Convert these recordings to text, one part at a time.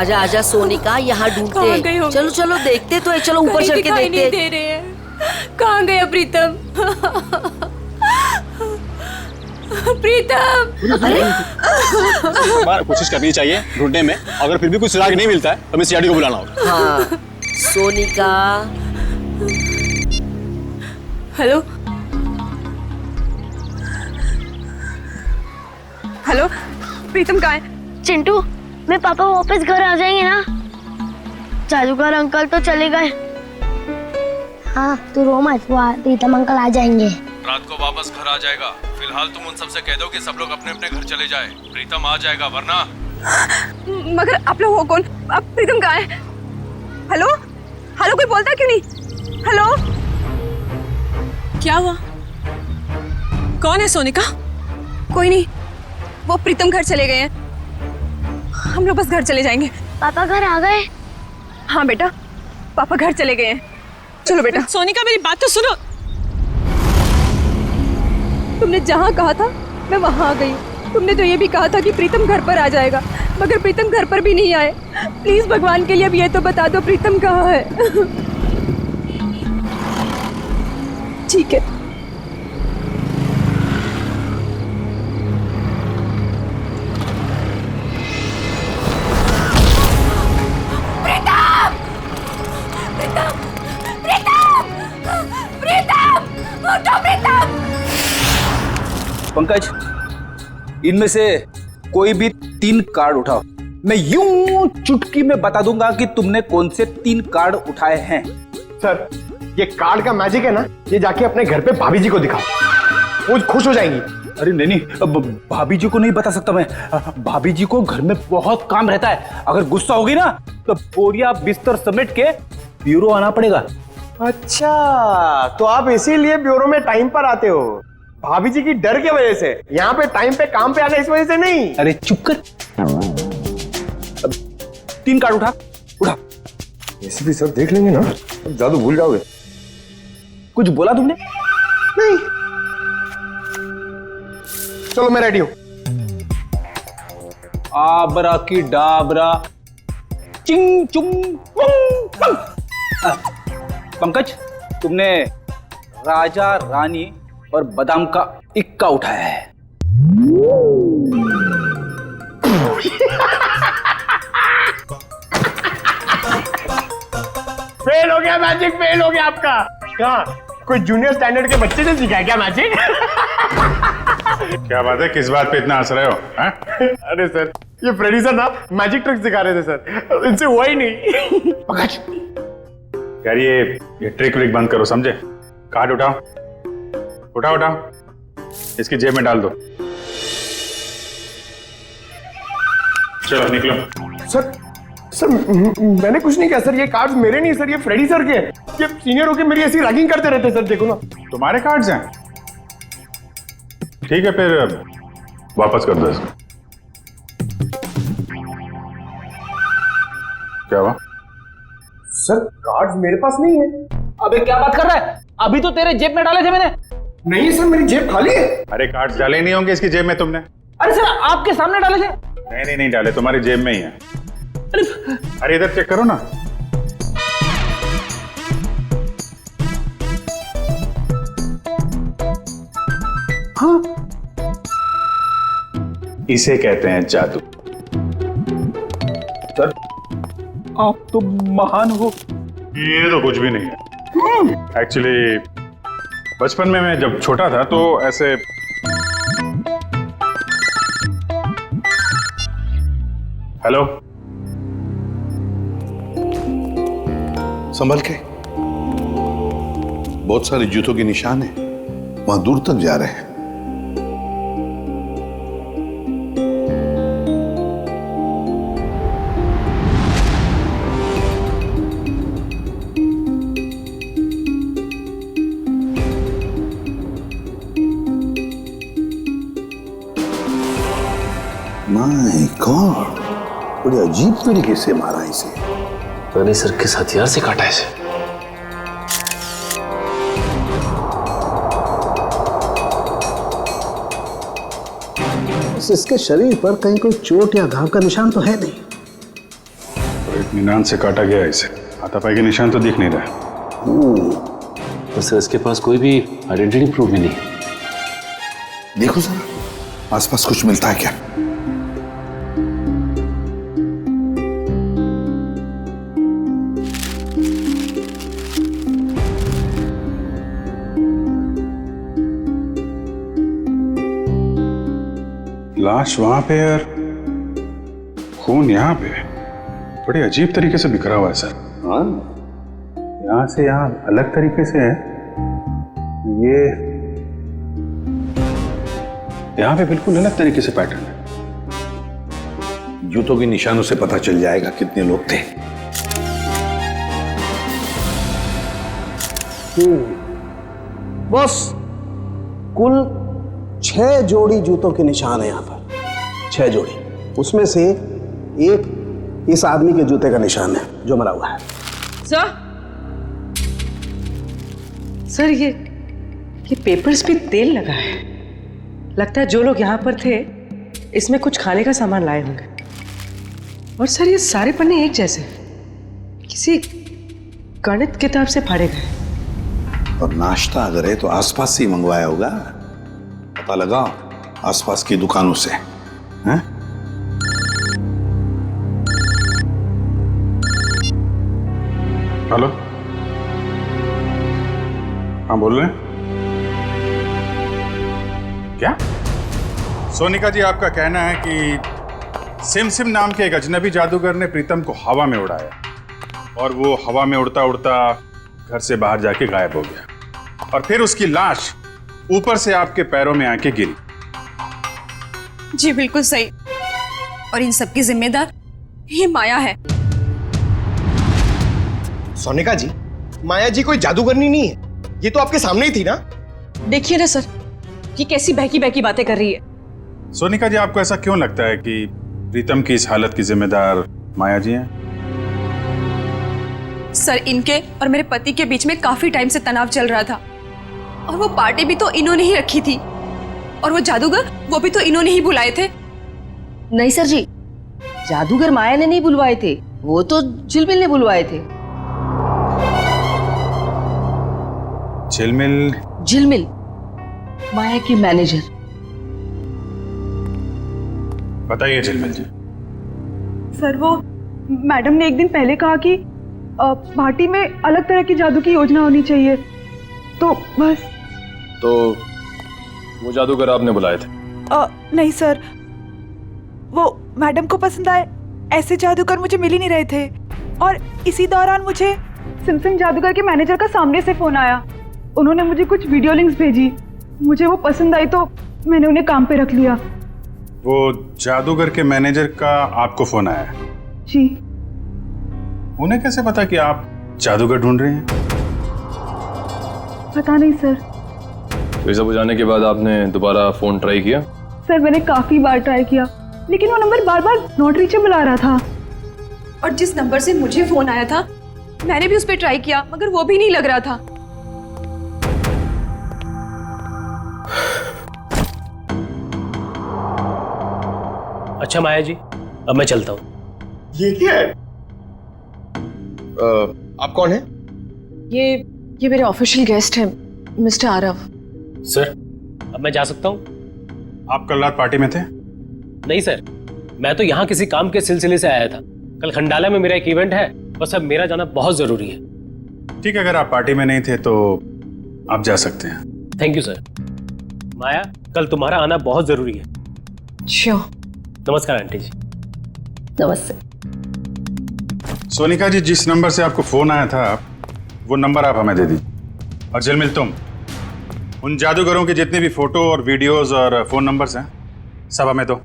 आजा आजा सोनिका, यहाँ ढूंढते। चलो चलो देखते तो है, चलो ऊपर चढ़ के देखते। दे रहे हैं। कहाँ गया प्रीतम? प्रीतम! अरे बार कोशिश करनी चाहिए ढूंढने में, अगर फिर भी कुछ सुराग नहीं मिलता है तो हमें सीआईडी को बुलाना होगा। हाँ सोनिका। हेलो हेलो, प्रीतम कहाँ है? चिंटू, मेरे पापा वापस घर आ जाएंगे ना? जादूगर अंकल तो चले गए। हाँ तू रो मत, प्रीतम अंकल आ जाएंगे। रात को वापस घर आ जाएगा। फिलहाल तुम उन सबसे कह दो कि सब लोग अपने अपने घर चले जाए। प्रीतम आ जाएगा, वरना। मगर आप लोग हो कौन? अब प्रीतम कहाँ है? हेलो हेलो, कोई बोलता क्यों नहीं? हेलो, क्या हुआ? कौन है सोनिका? कोई नहीं, वो प्रीतम घर चले गए हैं। हम लोग बस घर चले जाएंगे। पापा घर आ गए? हाँ बेटा, पापा घर चले गए हैं। चलो बेटा। सोनिका मेरी बात तो सुनो। तुमने जहाँ कहा था मैं वहाँ आ गई। तुमने तो ये भी कहा था कि प्रीतम घर पर आ जाएगा, मगर प्रीतम घर पर भी नहीं आए। प्लीज भगवान के लिए अब ये तो बता दो प्रीतम कहाँ है। ठीक है। पंकज, इनमें से कोई भी 3 कार्ड उठाओ। मैं यूं चुटकी में बता दूंगा कि तुमने कौन से 3 कार्ड उठाए हैं। सर, ये कार्ड का मैजिक है ना, ये जाके अपने घर पे भाभी जी को दिखाओ, वो खुश हो जाएंगी। अरे नहीं, भाभी जी को नहीं बता सकता मैं। भाभी जी को घर में बहुत काम रहता है। अगर गुस्सा होगी ना तो बोरिया बिस्तर समेट के ब्यूरो आना पड़ेगा। अच्छा, तो आप इसीलिए ब्यूरो में टाइम पर आते हो, भाभी जी की डर की वजह से। यहाँ पे टाइम पे काम पे आना इस वजह से नहीं। अरे चुप कर। 3 कार्ड उठा। ऐसे भी सर देख लेंगे ना, अब जादू भूल जाओगे। कुछ बोला तुमने? नहीं। चलो मैं रेडी हूं। आबरा की डाबरा चिंग चुंग पंकज, तुमने राजा रानी और बादाम का इक्का उठाया है। फेल हो गया मैजिक, फेल हो गया आपका। कहाँ कोई जूनियर स्टैंडर्ड के बच्चे ने सिखाया क्या मैजिक? क्या बात है, किस बात पे इतना हंस रहे हो? अरे सर, ये फ्रेडी सर ना मैजिक ट्रिक सिखा रहे थे सर, इनसे हुआ ही नहीं। पंकज यार ये ट्रिक व्रिक बंद करो, समझे? कार्ड उठाओ, इसकी जेब में डाल दो। चलो निकलो। सर मैंने कुछ नहीं किया सर, ये कार्ड्स मेरे नहीं सर, ये फ्रेडी सर के। ये सीनियर होके मेरी ऐसी रैगिंग करते रहते सर, देखो ना। तुम्हारे कार्ड्स हैं? ठीक है, फिर वापस कर दो इसको। क्या हुआ? सर कार्ड्स मेरे पास नहीं है। अबे क्या बात कर रहा है? अभी तो तेरे जेब में डाले थे मैंने। नहीं सर, मेरी जेब खाली है। अरे कार्ड्स डाले नहीं होंगे इसकी जेब में तुमने? अरे सर आपके सामने डाले थे। नहीं डाले, तुम्हारी जेब में ही है। अरे इधर चेक करो ना। हाँ, इसे कहते हैं जादू। सर आप तो महान हो। ये तो कुछ भी नहीं है। एक्चुअली बचपन में मैं जब छोटा था तो ऐसे हेलो, संभल के, बहुत सारे जूतों के निशान है, वहां दूर तक जा रहे हैं। माय गॉड, बड़े अजीब तरीके से मारा इसे। रानी सर किस हथियार से काटा इसे? इसके शरीर पर कहीं कोई चोट या घाव का निशान तो है नहीं। एक निशान से काटा गया है इसे, हाथापाई के निशान तो दिख नहीं रहा। तो सर इसके पास कोई भी आइडेंटिटी प्रूफ भी नहीं है। देखो जरा आसपास कुछ मिलता है क्या? लाश वहां पे और खून यहाँ पे, बड़े अजीब तरीके से बिखरा हुआ है सर। हाँ, यहाँ से यहाँ अलग तरीके से है, ये यहाँ पे बिल्कुल अलग तरीके से पैटर्न है। जूतों के निशानों से पता चल जाएगा कितने लोग थे। बॉस, कुल 6 जोड़ी जूतों के निशान है यहाँ पर, 6 जोड़ी। उसमें से एक इस आदमी के जूते का निशान है जो मरा हुआ है। सर ये पेपर्स पे तेल लगा है। लगता है जो लोग यहाँ पर थे इसमें कुछ खाने का सामान लाए होंगे। और सर ये सारे पन्ने एक जैसे, किसी गणित किताब से फाड़े गए। और नाश्ता अगर है तो आसपास से ही मंगवाया होगा। पता लगा आसपास की दुकानों से। हैं? हेलो, हाँ बोल रहे हैं? क्या? सोनिका जी, आपका कहना है कि सिम सिम नाम के एक अजनबी जादूगर ने प्रीतम को हवा में उड़ाया और वो हवा में उड़ता उड़ता घर से बाहर जाके गायब हो गया, और फिर उसकी लाश ऊपर से आपके पैरों में आके गिरी। जी बिल्कुल सही। और इन सब की जिम्मेदार ये माया है। सोनिका जी, माया जी कोई जादूगरनी नहीं है, ये तो आपके सामने ही थी ना। देखिए ना सर, ये कैसी बहकी बहकी बातें कर रही है। सोनिका जी, आपको ऐसा क्यों लगता है कि प्रीतम की इस हालत की जिम्मेदार माया जी हैं? सर, इनके और मेरे पति के बीच में काफी टाइम से तनाव चल रहा था, और वो पार्टी भी तो इन्होंने ही रखी थी, और वो जादूगर वो भी तो इन्होंने ही बुलाए थे। नहीं सर जी, जादूगर माया ने नहीं बुलवाए थे, वो तो झिलमिल ने बुलवाए थे। झिलमिल? झिलमिल माया की मैनेजर। बताइए झिलमिल जी। सर, वो मैडम ने एक दिन पहले कहा कि पार्टी में अलग तरह की जादू की योजना होनी चाहिए, तो बस। तो वो जादूगर आपने बुलाए थे? नहीं सर, वो मैडम को पसंद आए ऐसे जादूगर मुझे मिल ही नहीं रहे थे, और इसी दौरान मुझे सिमसिम जादूगर के मैनेजर का सामने से फोन आया। उन्होंने मुझे कुछ वीडियो लिंक्स भेजी, मुझे वो पसंद आई तो मैंने उन्हें काम पे रख लिया। वो जादूगर के मैनेजर का आपको फोन आया? जी। उन्हें कैसे पता कि आप जादूगर ढूंढ रहे हैं? पता नहीं सर। तो ये सब हो जाने के बाद आपने दोबारा फोन ट्राई किया? सर, मैंने काफी बार ट्राई किया, लेकिन वो नंबर बार बार नॉट रीचेबल आ रहा था। और जिस नंबर से मुझे फोन आया था मैंने भी उस पर ट्राई किया, मगर वो भी नहीं लग रहा था। अच्छा माया जी, अब मैं चलता हूँ। ये क्या है? आप कौन है? ये मेरे ऑफिशियल गेस्ट हैं, मिस्टर आरव। सर, अब मैं जा सकता हूँ? आप कल रात पार्टी में थे? नहीं सर, मैं तो यहाँ किसी काम के सिलसिले से आया था। कल खंडाला में मेरा एक इवेंट है, बस अब मेरा जाना बहुत जरूरी है। ठीक है, अगर आप पार्टी में नहीं थे तो आप जा सकते हैं। Thank you sir. माया, कल तुम्हारा आना बहुत जरूरी है। श्योर। नमस्कार आंटी जी। नमस्ते। सोनिका जी, जिस नंबर से आपको फोन आया था वो नंबर आप हमें दे दीजिए। और झिलमिल, तुम उन जादूगरों के जितने भी फोटो और वीडियोस और फोन नंबर्स हैं सब हमें दो।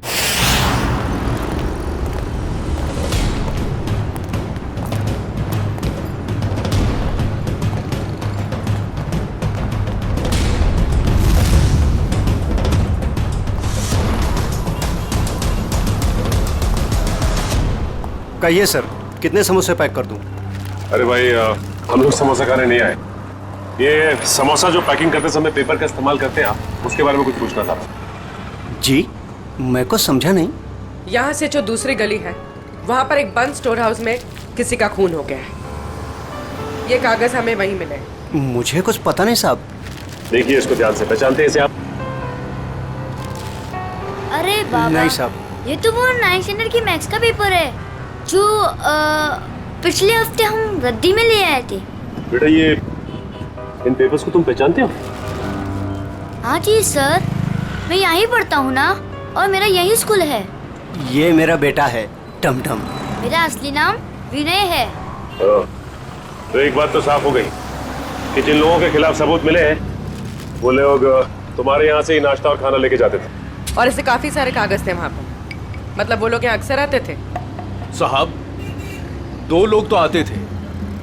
कहिए सर, कितने समोसे पैक कर दूं? अरे भाई, हम लोग समोसा खाने नहीं आए। ये समोसा जो पैकिंग करते समय पेपर का इस्तेमाल करते हैं आप, उसके बारे में कुछ पूछना था। जी, मैं को समझा नहीं। यहाँ से जो दूसरी गली है वहां पर एक बंद स्टोर हाउस में किसी का खून हो गया है। ये कागज हमें वहीं मिले। मुझे कुछ पता नहीं साहब। देखिए इसको ध्यान से, पहचानते हैं इसे आप? अरे बाबा, नहीं साहब। ये तो वो 9th स्टैंडर्ड की मैथ्स का पेपर है जो पिछले हफ्ते हम रद्दी में ले आए थे। बेटा ये इन पेपर्स को तुम पहचानते हो? हाँ जी सर, मैं यहीं पढ़ता हूँ ना, और मेरा यही स्कूल है। ये मेरा बेटा है टमटम। मेरा असली नाम विनय है। तो एक बात तो साफ हो गई कि जिन लोगों के खिलाफ सबूत मिले हैं वो लोग तुम्हारे यहाँ से ही नाश्ता और खाना लेके जाते थे। और ऐसे काफी सारे कागज थे वहां पर। मतलब वो लोग यहाँ अक्सर आते थे? साहब 2 लोग तो आते थे,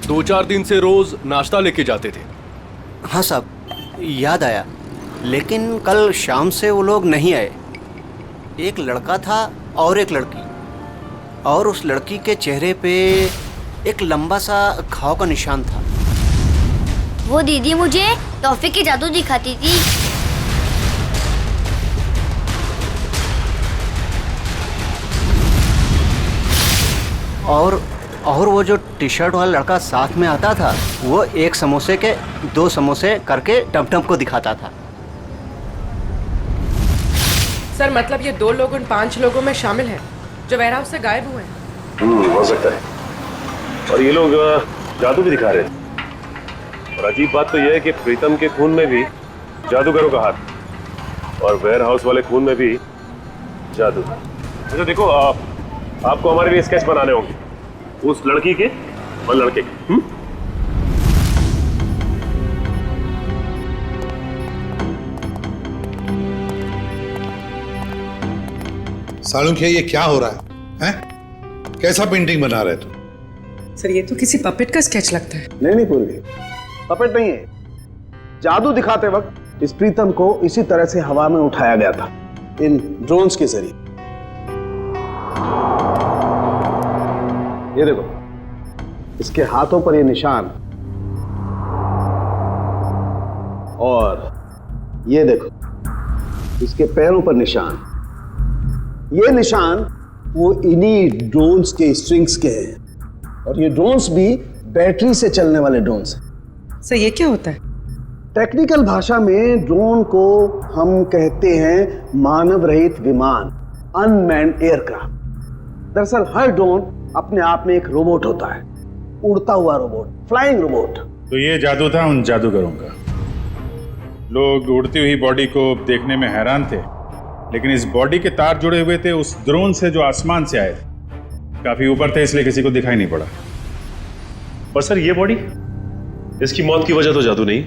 2-4 दिन से रोज नाश्ता लेके जाते थे। हाँ साहब, याद आया, लेकिन कल शाम से वो लोग नहीं आए। एक लड़का था और एक लड़की, और उस लड़की के चेहरे पे एक लंबा सा घाव का निशान था। वो दीदी मुझे टॉफी की जादू दिखाती थी। और वो जो टी शर्ट वाला लड़का साथ में आता था, वो एक समोसे के 2 समोसे करके टमटम को दिखाता था। सर मतलब ये 2 लोग उन 5 लोगों में शामिल हैं जो वेयरहाउस से गायब हुए हैं। हो सकता है। और ये लोग जादू भी दिखा रहे थे। और अजीब बात तो यह है कि प्रीतम के खून में भी जादूगरों का हाथ, और वेयरहाउस वाले खून में भी जादू। अच्छा देखो, आपको हमारे लिए स्केच बनाने होंगे उस लड़की के और लड़के के। सालुंखे, ये क्या हो रहा है? हैं? कैसा पेंटिंग बना रहे तुम? सर ये तो किसी पपेट का स्केच लगता है। नहीं पूर्वी, पपेट नहीं है। जादू दिखाते वक्त इस प्रीतम को इसी तरह से हवा में उठाया गया था, इन ड्रोन्स के जरिए। ये देखो, इसके हाथों पर ये निशान, और ये देखो इसके पैरों पर निशान। ये निशान वो इन्हीं ड्रोन्स के स्ट्रिंग्स के हैं, और ये ड्रोन्स भी बैटरी से चलने वाले ड्रोन्स हैं। सर ये क्या होता है? टेक्निकल भाषा में ड्रोन को हम कहते हैं मानव रहित विमान, अनमैन्ड एयरक्राफ्ट। दरअसल हर ड्रोन अपने आप में एक रोबोट होता है, उड़ता हुआ रोबोट, फ्लाइंग रोबोट। तो ये जादू था उन जादूगरों का। लोग उड़ती हुई बॉडी को देखने में हैरान थे, लेकिन इस बॉडी के तार जुड़े हुए थे उस ड्रोन से जो आसमान से आए थे। काफी ऊपर थे, इसलिए किसी को दिखाई नहीं पड़ा। पर सर ये बॉडी, इसकी मौत की वजह तो जादू नहीं।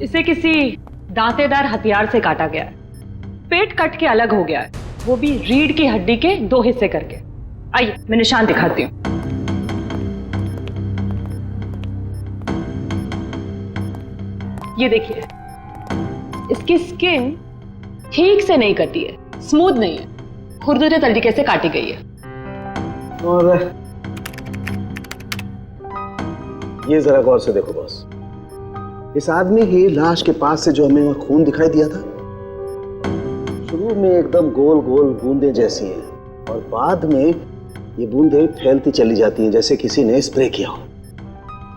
इसे किसी दांतेदार हथियार से काटा गया है। पेट कट के अलग हो गया है, वो भी रीढ़ की हड्डी के 2 हिस्से करके। आइए मैं निशान दिखाती हूँ। ये देखिए, इसकी स्किन ठीक से नहीं कटी है, स्मूथ नहीं है, खुरदुरे तरीके से काटी गई है। और ये जरा गौर से देखो बॉस, इस आदमी की लाश के पास से जो हमें वहां खून दिखाई दिया था, शुरू में एकदम गोल गोल बूंदें जैसी हैं, और बाद में ये बूंदें फैलती चली जाती हैं जैसे किसी ने स्प्रे किया हो।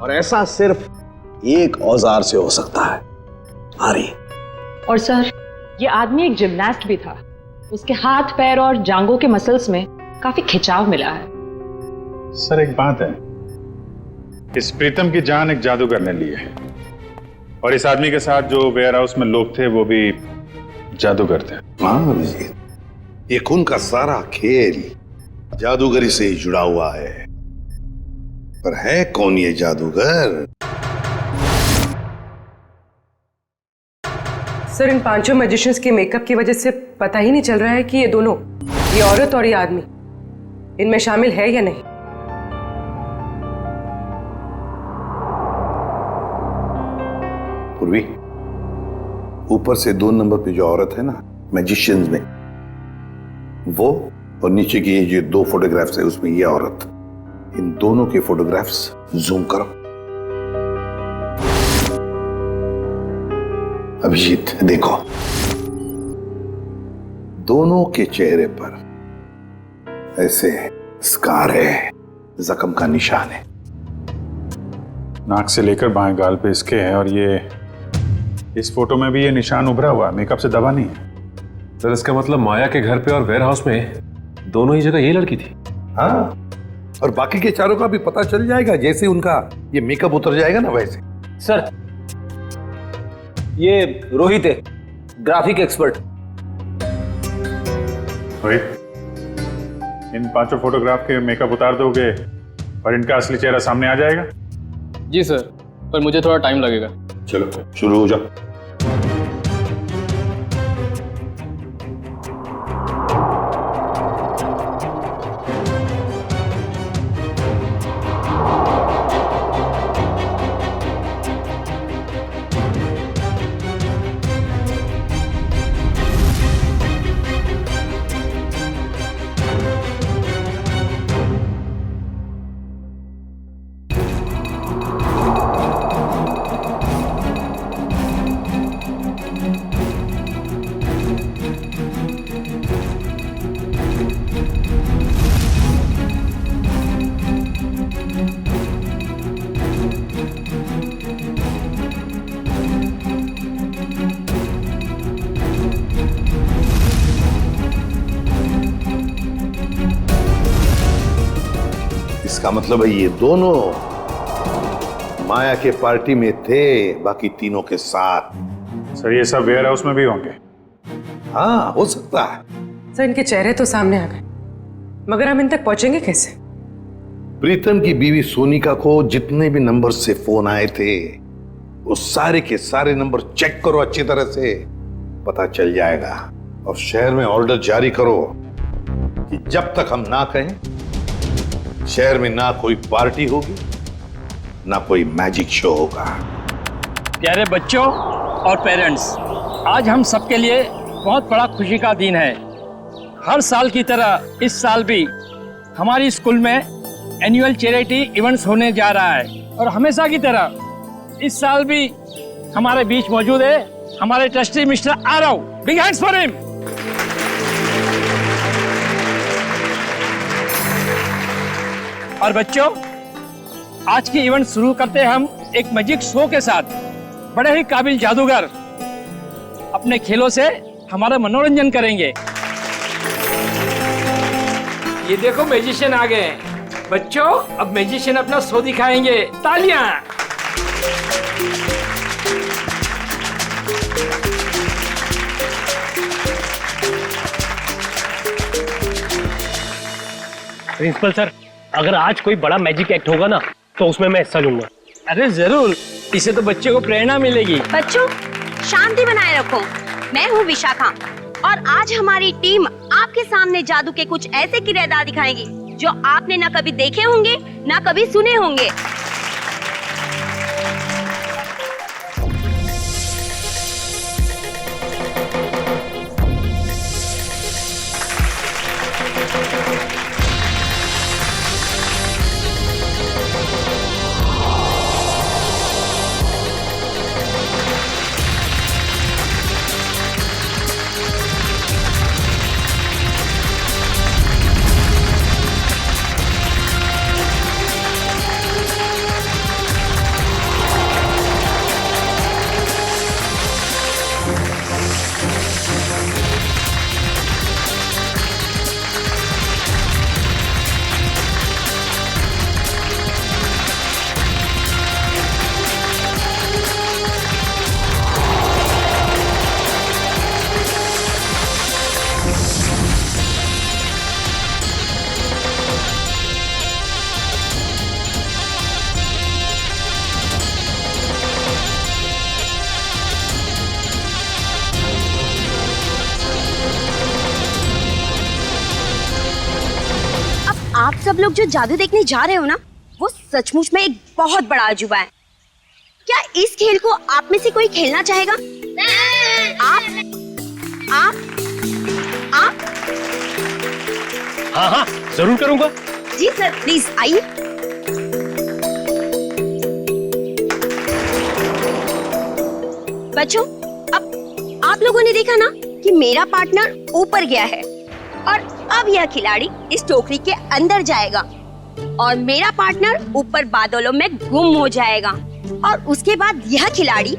और ऐसा सिर्फ एक औजार से हो सकता है, आरी। और सर ये आदमी एक जिम्नास्ट भी था, उसके हाथ पैर और जांघों के मसल्स में काफी खिंचाव मिला है। सर एक बात है, इस प्रीतम की जान एक जादूगर ने ली है, और इस आदमी के साथ जो वेयर हाउस में लोग थे वो भी जादूगर थे। हाँ अभिजीत, ये खून का सारा खेल जादूगरी से ही जुड़ा हुआ है। पर है कौन ये जादूगर? सर इन 5 मैजिशियंस के मेकअप की वजह से पता ही नहीं चल रहा है कि ये दोनों, ये औरत और ये आदमी, इनमें शामिल है या नहीं। पूर्वी, ऊपर से 2 नंबर पे जो औरत है ना मैजिशियंस में, वो, और नीचे की ये जो 2 फोटोग्राफ्स है उसमें ये औरत, इन दोनों के फोटोग्राफ्स जूम करो। अभिजीत देखो, दोनों के चेहरे पर ऐसे स्कार है, जख्म का निशान है। नाक से लेकर बाएं गाल पे इसके है, और ये इस फोटो में भी ये निशान उभरा हुआ है, मेकअप से दबा नहीं है। सर इसका मतलब माया के घर पे और वेयर हाउस में दोनों ही जगह ये लड़की थी। हाँ, और बाकी के चारों का भी पता चल जाएगा जैसे उनका ये मेकअप उतर जाएगा ना वैसे। सर ये रोहित है, ग्राफिक एक्सपर्ट। रोहित, इन 5 फोटोग्राफ के मेकअप उतार दोगे और इनका असली चेहरा सामने आ जाएगा? जी सर, पर मुझे थोड़ा टाइम लगेगा। चलो शुरू हो जाओ। इसका मतलब है ये दोनों माया के पार्टी में थे, बाकी तीनों के साथ। सर ये सब वेयर हाउस में भी होंगे? हाँ, हो सकता है। सर इनके चेहरे तो सामने आ गए, मगर हम इन तक पहुंचेंगे कैसे? प्रीतम की बीवी सोनिका को जितने भी नंबर से फोन आए थे वो सारे के सारे नंबर चेक करो अच्छी तरह से, पता चल जाएगा। और शहर में ऑर्डर जारी करो कि जब तक हम ना कहें शहर में ना कोई पार्टी होगी ना कोई मैजिक शो होगा। प्यारे बच्चों और पेरेंट्स, आज हम सबके लिए बहुत बड़ा खुशी का दिन है। हर साल की तरह इस साल भी हमारी स्कूल में एनुअल चैरिटी इवेंट्स होने जा रहा है, और हमेशा की तरह इस साल भी हमारे बीच मौजूद है हमारे trustee mister Aarav. Big hands for him. और बच्चों, आज की इवेंट शुरू करते हैं हम एक मैजिक शो के साथ। बड़े ही काबिल जादूगर अपने खेलों से हमारा मनोरंजन करेंगे। ये देखो मैजिशियन आ गए। बच्चों, अब मैजिशियन अपना शो दिखाएंगे। तालियां। प्रिंसिपल सर, अगर आज कोई बड़ा मैजिक एक्ट होगा ना तो उसमें मैं हिस्सा लूंगा। अरे जरूर, इससे तो बच्चे को प्रेरणा मिलेगी। बच्चों, शांति बनाए रखो। मैं हूँ विशाखा, और आज हमारी टीम आपके सामने जादू के कुछ ऐसे किरदार दिखाएगी जो आपने ना कभी देखे होंगे ना कभी सुने होंगे। आप सब लोग जो जादू देखने जा रहे हो ना, वो सचमुच में एक बहुत बड़ा अजूबा है। क्या इस खेल को आप में से कोई खेलना चाहेगा? आप हाँ हाँ, जरूर करूंगा। जी सर, प्लीज आइए। बच्चों, अब आप लोगों ने देखा ना कि मेरा पार्टनर ऊपर गया है और अब यह खिलाड़ी इस टोकरी के अंदर जाएगा और मेरा पार्टनर ऊपर बादलों में गुम हो जाएगा और उसके बाद यह खिलाड़ी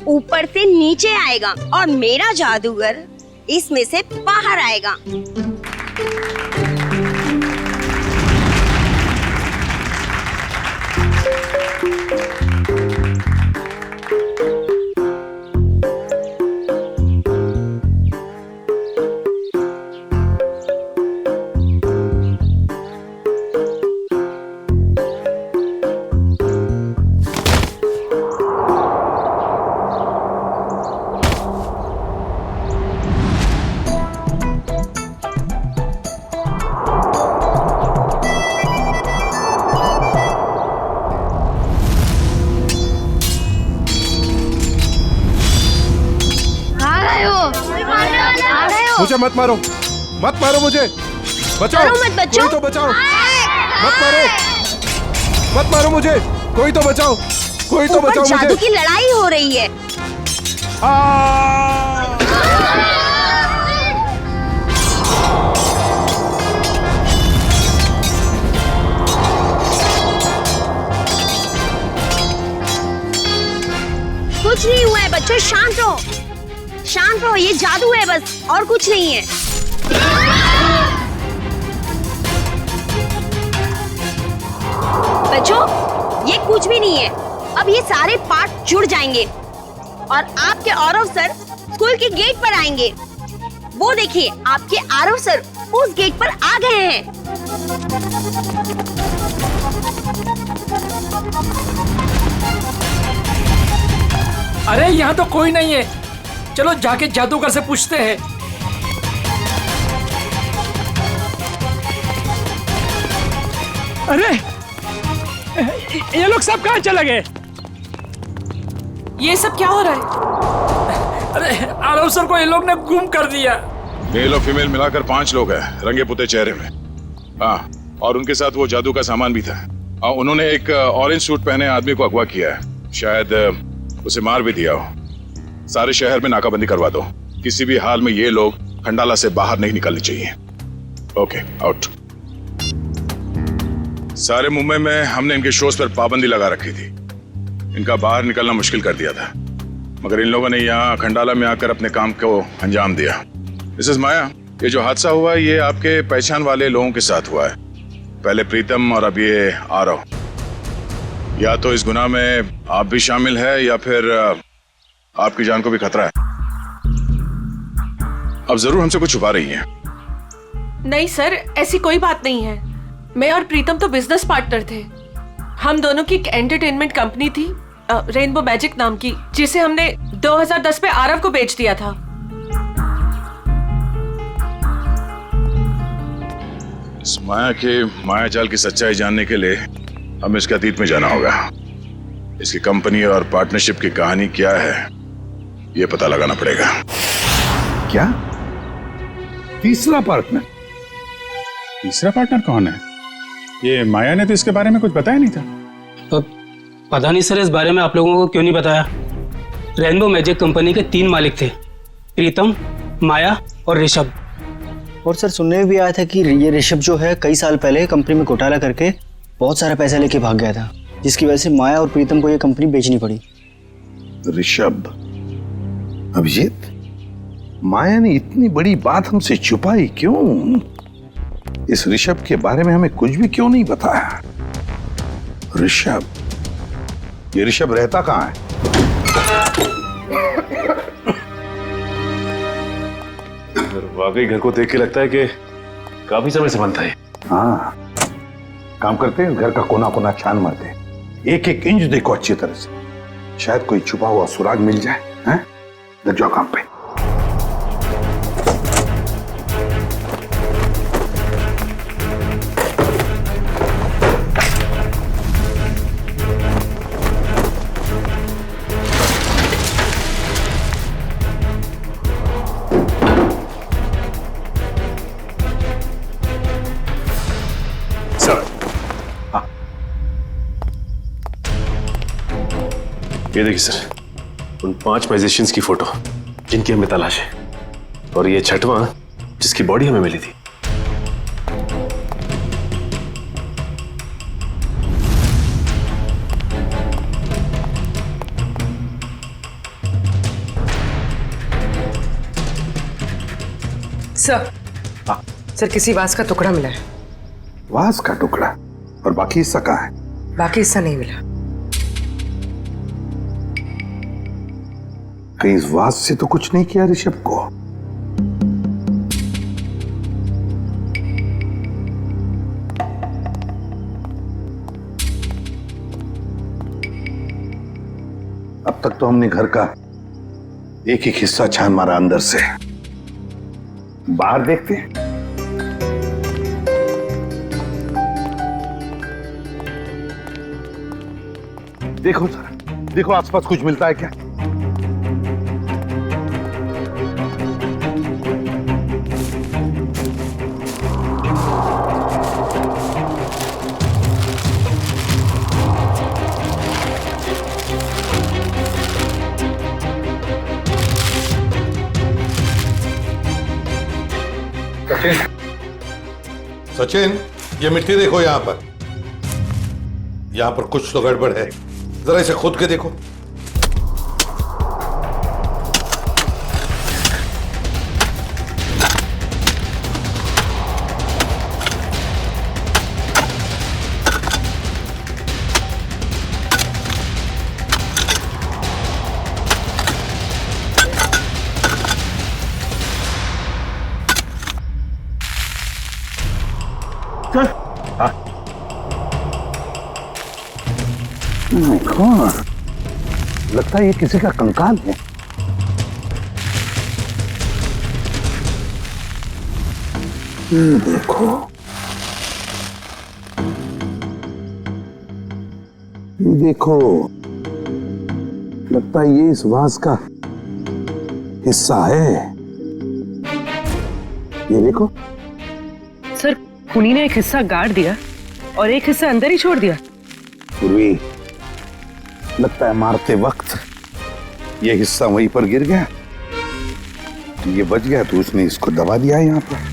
ऊपर से नीचे आएगा और मेरा जादूगर इसमें से बाहर आएगा। मुझे मत मारो मुझे, बचाओ मत बच्चों, कोई तो बचाओ, मत मारो मुझे, कोई तो बचाओ, कोई तो बचाओ मुझे। जादू की लड़ाई हो रही है। कुछ नहीं हुआ है बच्चों, शांत रहो, शांत रहो, ये जादू है बस और कुछ नहीं है। बच्चों ये कुछ भी नहीं है, अब ये सारे पार्ट जुड़ जाएंगे और आपके आरव सर स्कूल के गेट पर आएंगे। वो देखिए आपके आरव सर उस गेट पर आ गए हैं। अरे यहाँ तो कोई नहीं है, चलो जाके जादूगर से पूछते हैं। अरे ये लोग सब कहाँ चले गए? ये सब क्या हो रहा है? अरे आरव सर को ये लोग ने गुम कर दिया। मेल और फीमेल मिलाकर 5 लोग हैं, रंगे पुते चेहरे में। हाँ, और उनके साथ वो जादू का सामान भी था। उन्होंने एक ऑरेंज सूट पहने आदमी को अगवा किया है, शायद उसे मार भी दिया हो। सारे शहर में नाकाबंदी करवा दो, किसी भी हाल में ये लोग खंडाला से बाहर नहीं निकलने चाहिए। Okay, out. सारे मुंबई में हमने इनके शोज पर पाबंदी लगा रखी थी, इनका बाहर निकलना मुश्किल कर दिया था, मगर इन लोगों ने यहाँ खंडाला में आकर अपने काम को अंजाम दिया। मिसेस माया, ये जो हादसा हुआ है ये आपके पहचान वाले लोगों के साथ हुआ है, पहले प्रीतम और अब ये आरव। या तो इस गुनाह में आप भी शामिल है या फिर आपकी जान को भी खतरा है। अब जरूर हमसे कुछ छुपा रही हैं। नहीं सर, ऐसी कोई बात नहीं है। मैं और प्रीतम तो बिजनेस पार्टनर थे। हम दोनों की एक एंटरटेनमेंट कंपनी थी रेनबो मैजिक नाम की, जिसे हमने 2010 में आरव को बेच दिया था। इस माया के मायाजाल की सच्चाई जानने के लिए हमें इसके अतीत में जाना होगा। इसकी कंपनी और पार्टनरशिप की कहानी क्या है ये पता लगाना पड़ेगा। क्या? तीसरा पार्टनर? तीसरा पार्टनर कौन है? ये माया ने तो इसके बारे में कुछ बताया नहीं था। तो पता नहीं सर, इस बारे में आप लोगों को क्यों नहीं बताया। रेनबो मैजिक कंपनी के 3 मालिक थे, प्रीतम, माया और ऋषभ। और सर सुनने में भी आया था कि ये ऋषभ जो है कई साल पहले कंपनी में घोटाला करके बहुत सारा पैसा लेके भाग गया था, जिसकी वजह से माया और प्रीतम को ये कंपनी बेचनी पड़ी। ऋषभ, अभिजीत, माया ने इतनी बड़ी बात हमसे छुपाई क्यों? इस ऋषभ के बारे में हमें कुछ भी क्यों नहीं बताया? ऋषभ, ये ऋषभ रहता कहाँ है? वाकई घर को देख के लगता है कि काफी समय से बनता है। हाँ, काम करते हैं, घर का कोना कोना छान मारते हैं, एक एक इंच देखो अच्छी तरह से, शायद कोई छुपा हुआ सुराग मिल जाए। हैं? लग जाओ काम पे। ये देखिए सर, उन 5 मैजिशियंस की फोटो जिनकी हमें तलाश है। और ये छठवां जिसकी बॉडी हमें मिली थी। सर, सर किसी वास का टुकड़ा मिला है। वास का टुकड़ा? और बाकी हिस्सा कहाँ है? बाकी हिस्सा नहीं मिला। कहीं इस वास से तो कुछ नहीं किया ऋषभ को? अब तक तो हमने घर का एक एक हिस्सा छान मारा अंदर से। बाहर देखते हैं। देखो सर, देखो आसपास कुछ मिलता है क्या? सचिन, ये मिट्टी देखो यहाँ पर कुछ तो गड़बड़ है। जरा इसे खोद के देखो। लगता है ये किसी का कंकाल है। देखो, ये देखो, लगता है ये इस वास का हिस्सा है। ये देखो सर, खूनी ने एक हिस्सा गाड़ दिया और एक हिस्सा अंदर ही छोड़ दिया। पूर्वी, लगता है मारते वक्त ये हिस्सा वहीं पर गिर गया, ये बच गया तो उसने इसको दबा दिया है यहाँ पर।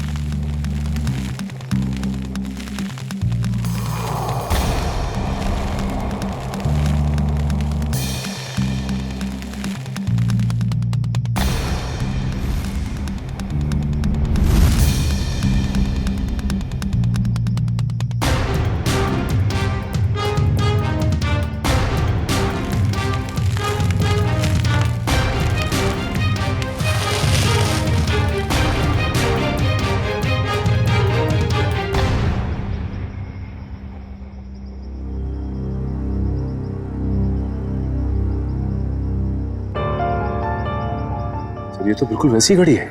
ये तो बिल्कुल वैसी घड़ी है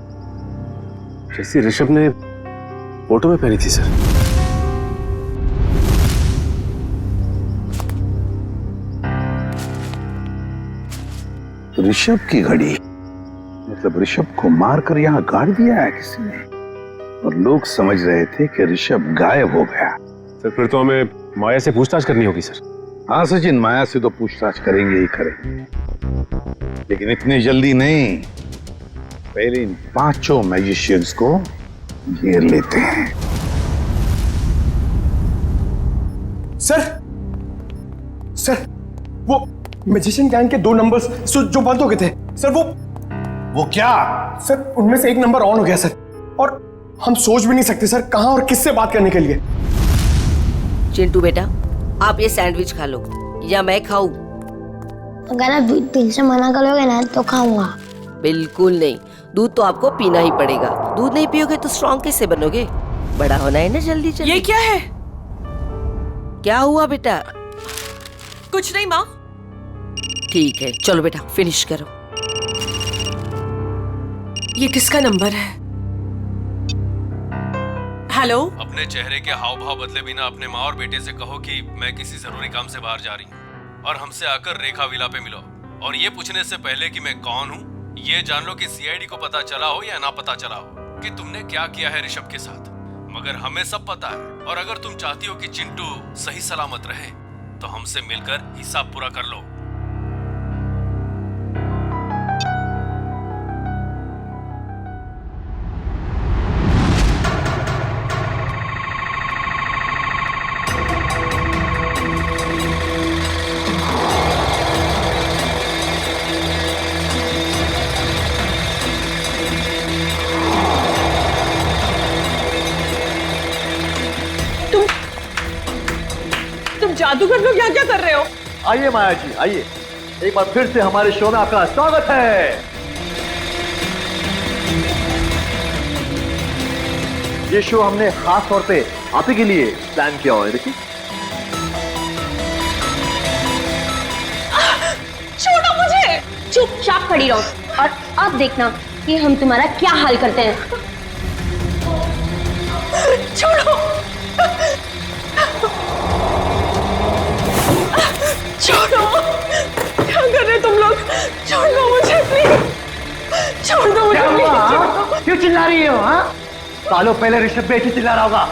जैसी ऋषभ ने फोटो में पहनी थी सर। ऋषभ की घड़ी? मतलब ऋषभ को मारकर यहाँ गाड़ दिया है किसी ने, और लोग समझ रहे थे कि ऋषभ गायब हो गया। सर फिर तो हमें माया से पूछताछ करनी होगी सर। हाँ सचिन, माया से तो पूछताछ करेंगे ही करेंगे, लेकिन इतनी जल्दी नहीं। पहले इन 5 मैजिशियंस को घेर लेते हैं। सर वो मैजिशियन गैंग के 2 नंबर्स जो बंद हो गए थे सर, वो क्या? सर उनमें से एक नंबर ऑन हो गया सर, और हम सोच भी नहीं सकते सर कहां और किससे बात करने के लिए। चिंटू बेटा, आप ये सैंडविच खा लो या मैं खाऊं? अगर आप दिल से मना करोगे ना तो खाऊंगा। बिल्कुल नहीं, दूध तो आपको पीना ही पड़ेगा। दूध नहीं पियोगे तो स्ट्रॉन्ग कैसे बनोगे? बड़ा होना है ना जल्दी जल्दी। ये क्या है? क्या हुआ बेटा? कुछ नहीं माँ। ठीक है, चलो बेटा फिनिश करो। ये किसका नंबर है? हेलो? अपने चेहरे के हाव भाव बदले बिना अपने माँ और बेटे से कहो कि मैं किसी जरूरी काम से बाहर जा रही हूँ और हमसे आकर रेखा विला पे मिलो। और ये पूछने से पहले कि मैं कौन हूँ, ये जान लो कि सीआईडी को पता चला हो या ना पता चला हो कि तुमने क्या किया है ऋषभ के साथ, मगर हमें सब पता है। और अगर तुम चाहती हो कि चिंटू सही सलामत रहे तो हमसे मिलकर हिसाब पूरा कर लो। जादूगर लोग यहाँ क्या कर रहे हो? आइए माया जी, आइए। एक बार फिर से हमारे शो में आपका स्वागत है। ये शो हमने खास तौर पे आप ही के लिए प्लान किया हुआ है। देखिए, छोड़ो मुझे। चुपचाप खड़ी रहो और अब देखना कि हम तुम्हारा क्या हाल करते हैं। छोड़ो, छोड़ो, क्या कर रहे हो तुम लोग? छोड़ दो मुझे प्लीज, छोड़ दो मुझे प्लीज। क्यों चिल्ला रही हो? हाँ, सालों पहले ऋषभ बेटी चिल्ला रहा होगा,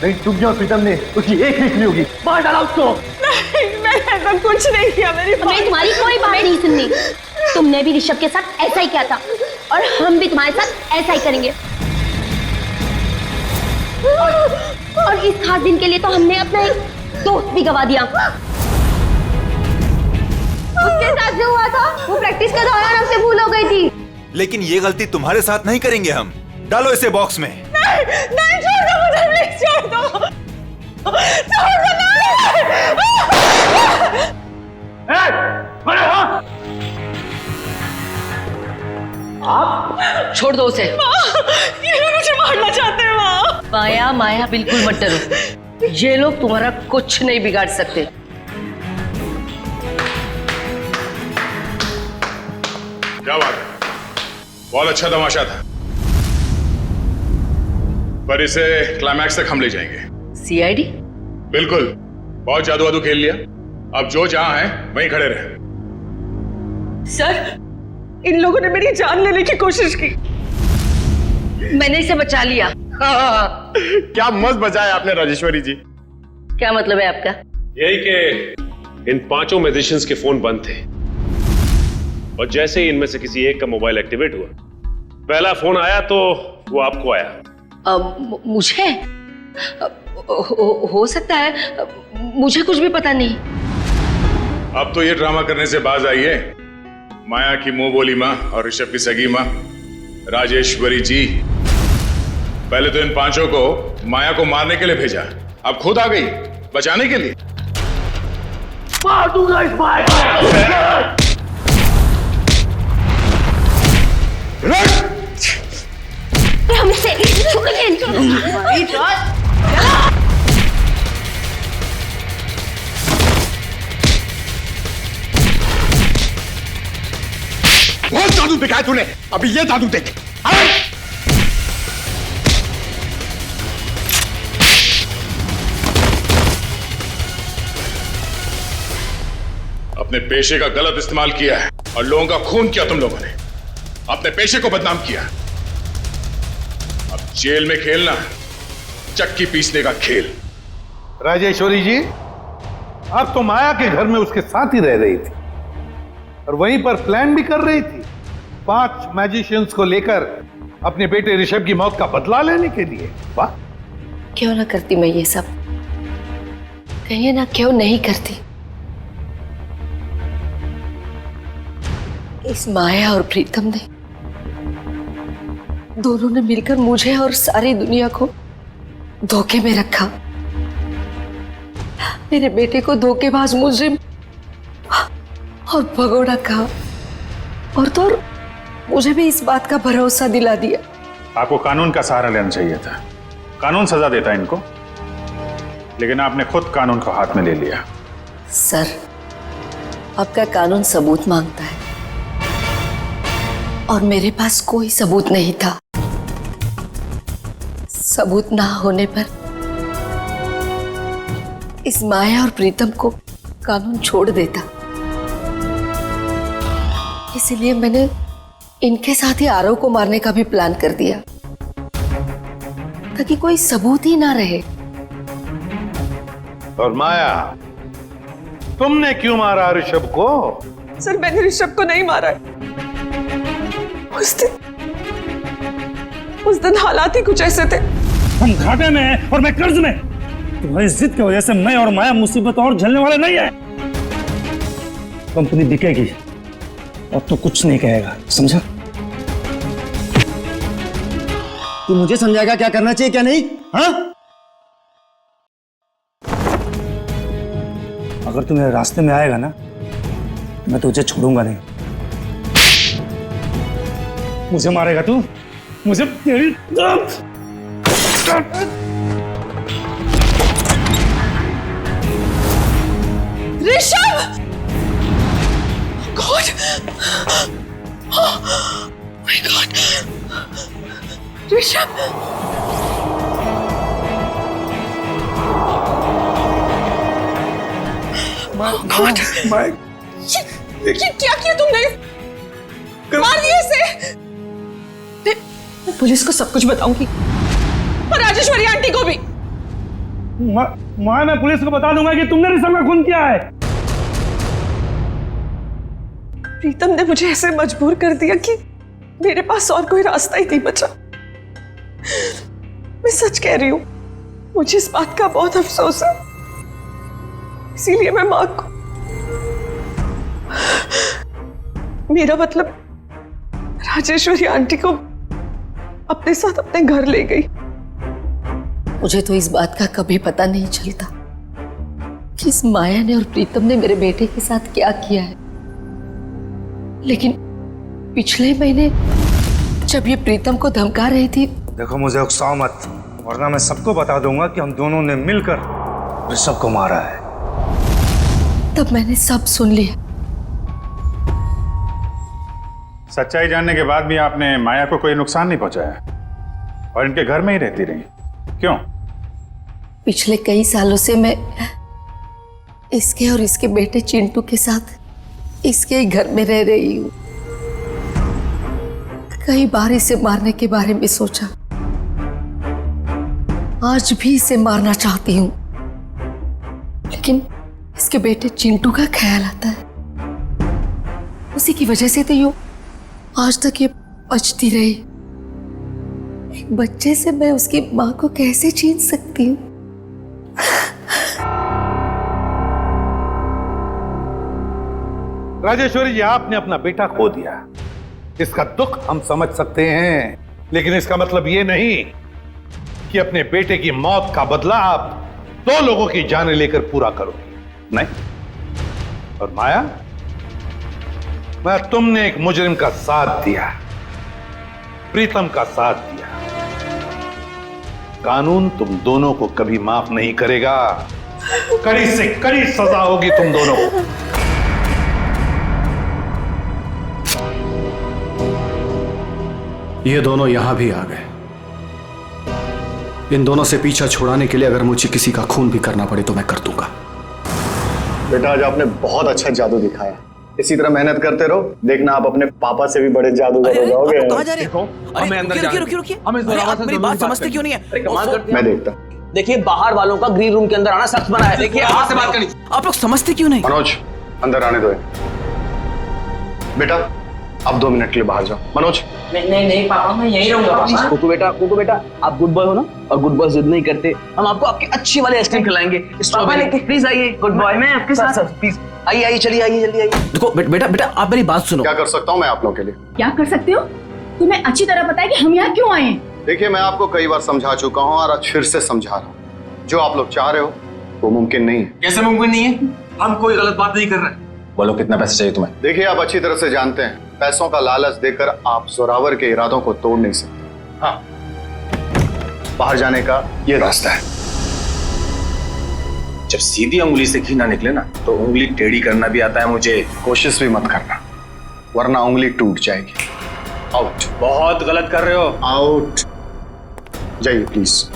नहीं तुमने और प्रीतम ने उसकी एक नहीं सुनी होगी। मार डाला उसको। नहीं, मैंने ऐसा कुछ नहीं किया। मेरी हमें तुम्हारी कोई बात नहीं सुननी। तुमने भी ऋषभ के साथ ऐसा ही किया था और हम भी तुम्हारे साथ ऐसा ही करेंगे। और इस खास दिन के लिए तो हमने अपना एक दोस्त भी गवा दिया। उसके साथ जो हुआ था वो प्रैक्टिस के दौरान हमसे भूल हो गई थी। लेकिन ये गलती तुम्हारे साथ नहीं करेंगे हम। डालो इसे बॉक्स में। नहीं, छोड़ दो मुझे प्लीज, छोड़ दो, छोड़ दो। आप छोड़ दो उसे। ये लोग मुझे मारना चाहते हैं। माँ, माया माया बिल्कुल मत डरो, ये लोग तुम्हारा कुछ नहीं बिगाड़ सकते। क्या बात है, बहुत अच्छा तमाशा था, पर इसे क्लाइमैक्स तक हम ले जाएंगे। सीआईडी? बिल्कुल, बहुत जादू वादू खेल लिया, अब जो जहां है वहीं खड़े रहे। सर, इन लोगों ने मेरी जान लेने की कोशिश की। मैंने इसे बचा लिया। क्या मस्त बचाया आपने राजेश्वरी जी। क्या मतलब है आपका? यही कि इन पांचों मैजिशियंस के फोन बंद थे और जैसे ही इनमें से किसी एक का मोबाइल एक्टिवेट हुआ, पहला फोन आया तो वो आपको आया। मुझे हो सकता है, मुझे कुछ भी पता नहीं। अब तो ये ड्रामा करने से बाज आइए। माया की मुंह बोली माँ और ऋषभ की सगी माँ राजेश्वरी जी, पहले तो इन पांचों को माया को मारने के लिए भेजा, अब खुद आ गई बचाने के लिए। मार दूंगा इस माया को। हमसे बहुत जादू दिखाया तूने, अभी ये जादू देख। अपने पेशे का गलत इस्तेमाल किया है और लोगों का खून किया तुम लोगों ने, अपने पेशे को बदनाम किया। अब जेल में खेलना चक्की पीसने का खेल। राजेश्वरी जी, आप तो माया के घर में उसके साथ ही रह रही थी और वहीं पर प्लान भी कर रही थी 5 मैजिशियंस को लेकर अपने बेटे ऋषभ की मौत का बदला लेने के लिए। वाह, क्यों ना करती मैं ये सब, कहिए ना क्यों नहीं करती। इस माया और प्रीतम ने दोनों ने मिलकर मुझे और सारी दुनिया को धोखे में रखा। मेरे बेटे को धोखेबाज मुजरिम और भगोड़ा कहा और तो और मुझे भी इस बात का भरोसा दिला दिया। आपको कानून का सहारा लेना चाहिए था, कानून सजा देता इनको, लेकिन आपने खुद कानून को हाथ में ले लिया। सर, आपका कानून सबूत मांगता है और मेरे पास कोई सबूत नहीं था। सबूत ना होने पर इस माया और प्रीतम को कानून छोड़ देता। इसलिए मैंने इनके साथ ही आरव को मारने का भी प्लान कर दिया ताकि कोई सबूत ही ना रहे। और माया, तुमने क्यों मारा ऋषभ को? सर, मैंने ऋषभ को नहीं मारा है। उस दिन हालात ही कुछ ऐसे थे। हम घाटे में हैं और मैं कर्ज में। तुम्हारी जिद की वजह से मैं और माया मुसीबत और झेलने वाले नहीं है। कंपनी बिकेगी, अब तो कुछ नहीं कहेगा, समझा? तू मुझे समझाएगा क्या करना चाहिए क्या नहीं? हाँ, अगर तू मेरे रास्ते में आएगा ना तो मैं तुझे छोड़ूंगा नहीं। मुझे मारेगा तू? मुझे तेरी Rishabh! God! My God! Rishabh! God! ये क्या किया तुमने? मार दिया इसे! मैं पुलिस को सब कुछ बताऊंगी और राजेश्वरी आंटी को भी। मैं पुलिस को बता दूंगा कि तुमने ऋषभ का खून किया है। प्रीतम ने मुझे ऐसे मजबूर कर दिया कि मेरे पास और कोई रास्ता ही नहीं बचा। मैं सच कह रही हूं, मुझे इस बात का बहुत अफसोस है, इसीलिए मैं मां को, मेरा मतलब राजेश्वरी आंटी को अपने साथ अपने घर ले गई। मुझे तो इस बात का कभी पता नहीं चलता कि इस माया ने और प्रीतम ने मेरे बेटे के साथ क्या किया है, लेकिन पिछले महीने जब ये प्रीतम को धमका रही थी। देखो मुझे उकसाओ मत, वरना मैं सबको बता दूंगा कि हम दोनों ने मिलकर ऋषभ को मारा है। तब मैंने सब सुन लिया। सच्चाई जानने के बाद भी आपने माया को कोई नुकसान नहीं पहुंचाया और इनके घर में ही रहती रही, क्यों? पिछले कई सालों से मैं इसके और इसके बेटे चिंटू के साथ इसके ही घर में रह रही हूं। कई बार इसे मारने के बारे में सोचा, आज भी इसे मारना चाहती हूं, लेकिन इसके बेटे चिंटू का ख्याल आता है। उसी की वजह से तो यूं आज तक ये बचती रही। एक बच्चे से मैं उसकी मां को कैसे छीन सकती हूँ? राजेश्वरी जी, आपने अपना बेटा खो दिया, इसका दुख हम समझ सकते हैं, लेकिन इसका मतलब ये नहीं कि अपने बेटे की मौत का बदला आप 2 लोगों की जानें लेकर पूरा करोगे। नहीं। और माया, मैं तुमने एक मुजरिम का साथ दिया, प्रीतम का साथ दिया। कानून तुम दोनों को कभी माफ नहीं करेगा। कड़ी से कड़ी सजा होगी तुम दोनों को। ये दोनों यहां भी आ गए। इन दोनों से पीछा छुड़ाने के लिए अगर मुझे किसी का खून भी करना पड़े तो मैं कर दूंगा। बेटा, आज आपने बहुत अच्छा जादू दिखाया, इसी तरह मेहनत करते रहो, देखना आप अपने पापा से भी बड़े जादूगर हो जाओगे। कहां जा रहे हो? हमें अंदर जाना है। रुकिए। आप मेरी बात समझते क्यों नहीं है? मैं देखता। देखिए, बाहर वालों का ग्रीन रूम के अंदर आना सख्त बना है। देखिए, आपसे बात करनी। आप लोग समझते क्यों नहीं? मनोज, अंदर आने दो। बेटा, अब 2 मिनट के लिए बाहर जाओ। मनोज। नहीं पापा, मैं यहीं रहूंगा। कुकू बेटा, आप गुड बॉय हो ना, और गुड बॉय जिद नहीं करते। हम आपको आपकी अच्छी वाली आइसक्रीम खिलाएंगे। प्लीज आइए, गुड बॉय। मैं आपके साथ, प्लीज आइए, चलिए आइए, जल्दी आइए। देखो बेटा, आप मेरी बात सुनो। क्या कर सकता हूँ मैं आप लोगों के लिए? क्या कर सकते हो? तुम्हें अच्छी तरह पता है कि हम यहाँ क्यों आए हैं। देखिए, मैं आपको कई बार समझा चुका हूँ और आज फिर से समझा रहा हूँ, जो आप लोग चाह रहे हो वो मुमकिन नहीं है। कैसे मुमकिन नहीं है? हम कोई गलत बात नहीं कर रहे। बोलो, कितना पैसा चाहिए तुम्हें? देखिए, आप अच्छी तरह से जानते हैं, पैसों का लालच देकर आप जोरावर के इरादों को तोड़ नहीं सकते। हाँ, बाहर जाने का ये रास्ता है। जब सीधी उंगली से घी ना निकले ना, तो उंगली टेढ़ी करना भी आता है मुझे। कोशिश भी मत करना, वरना उंगली टूट जाएगी। आउट। बहुत गलत कर रहे हो। आउट। जाइए प्लीज।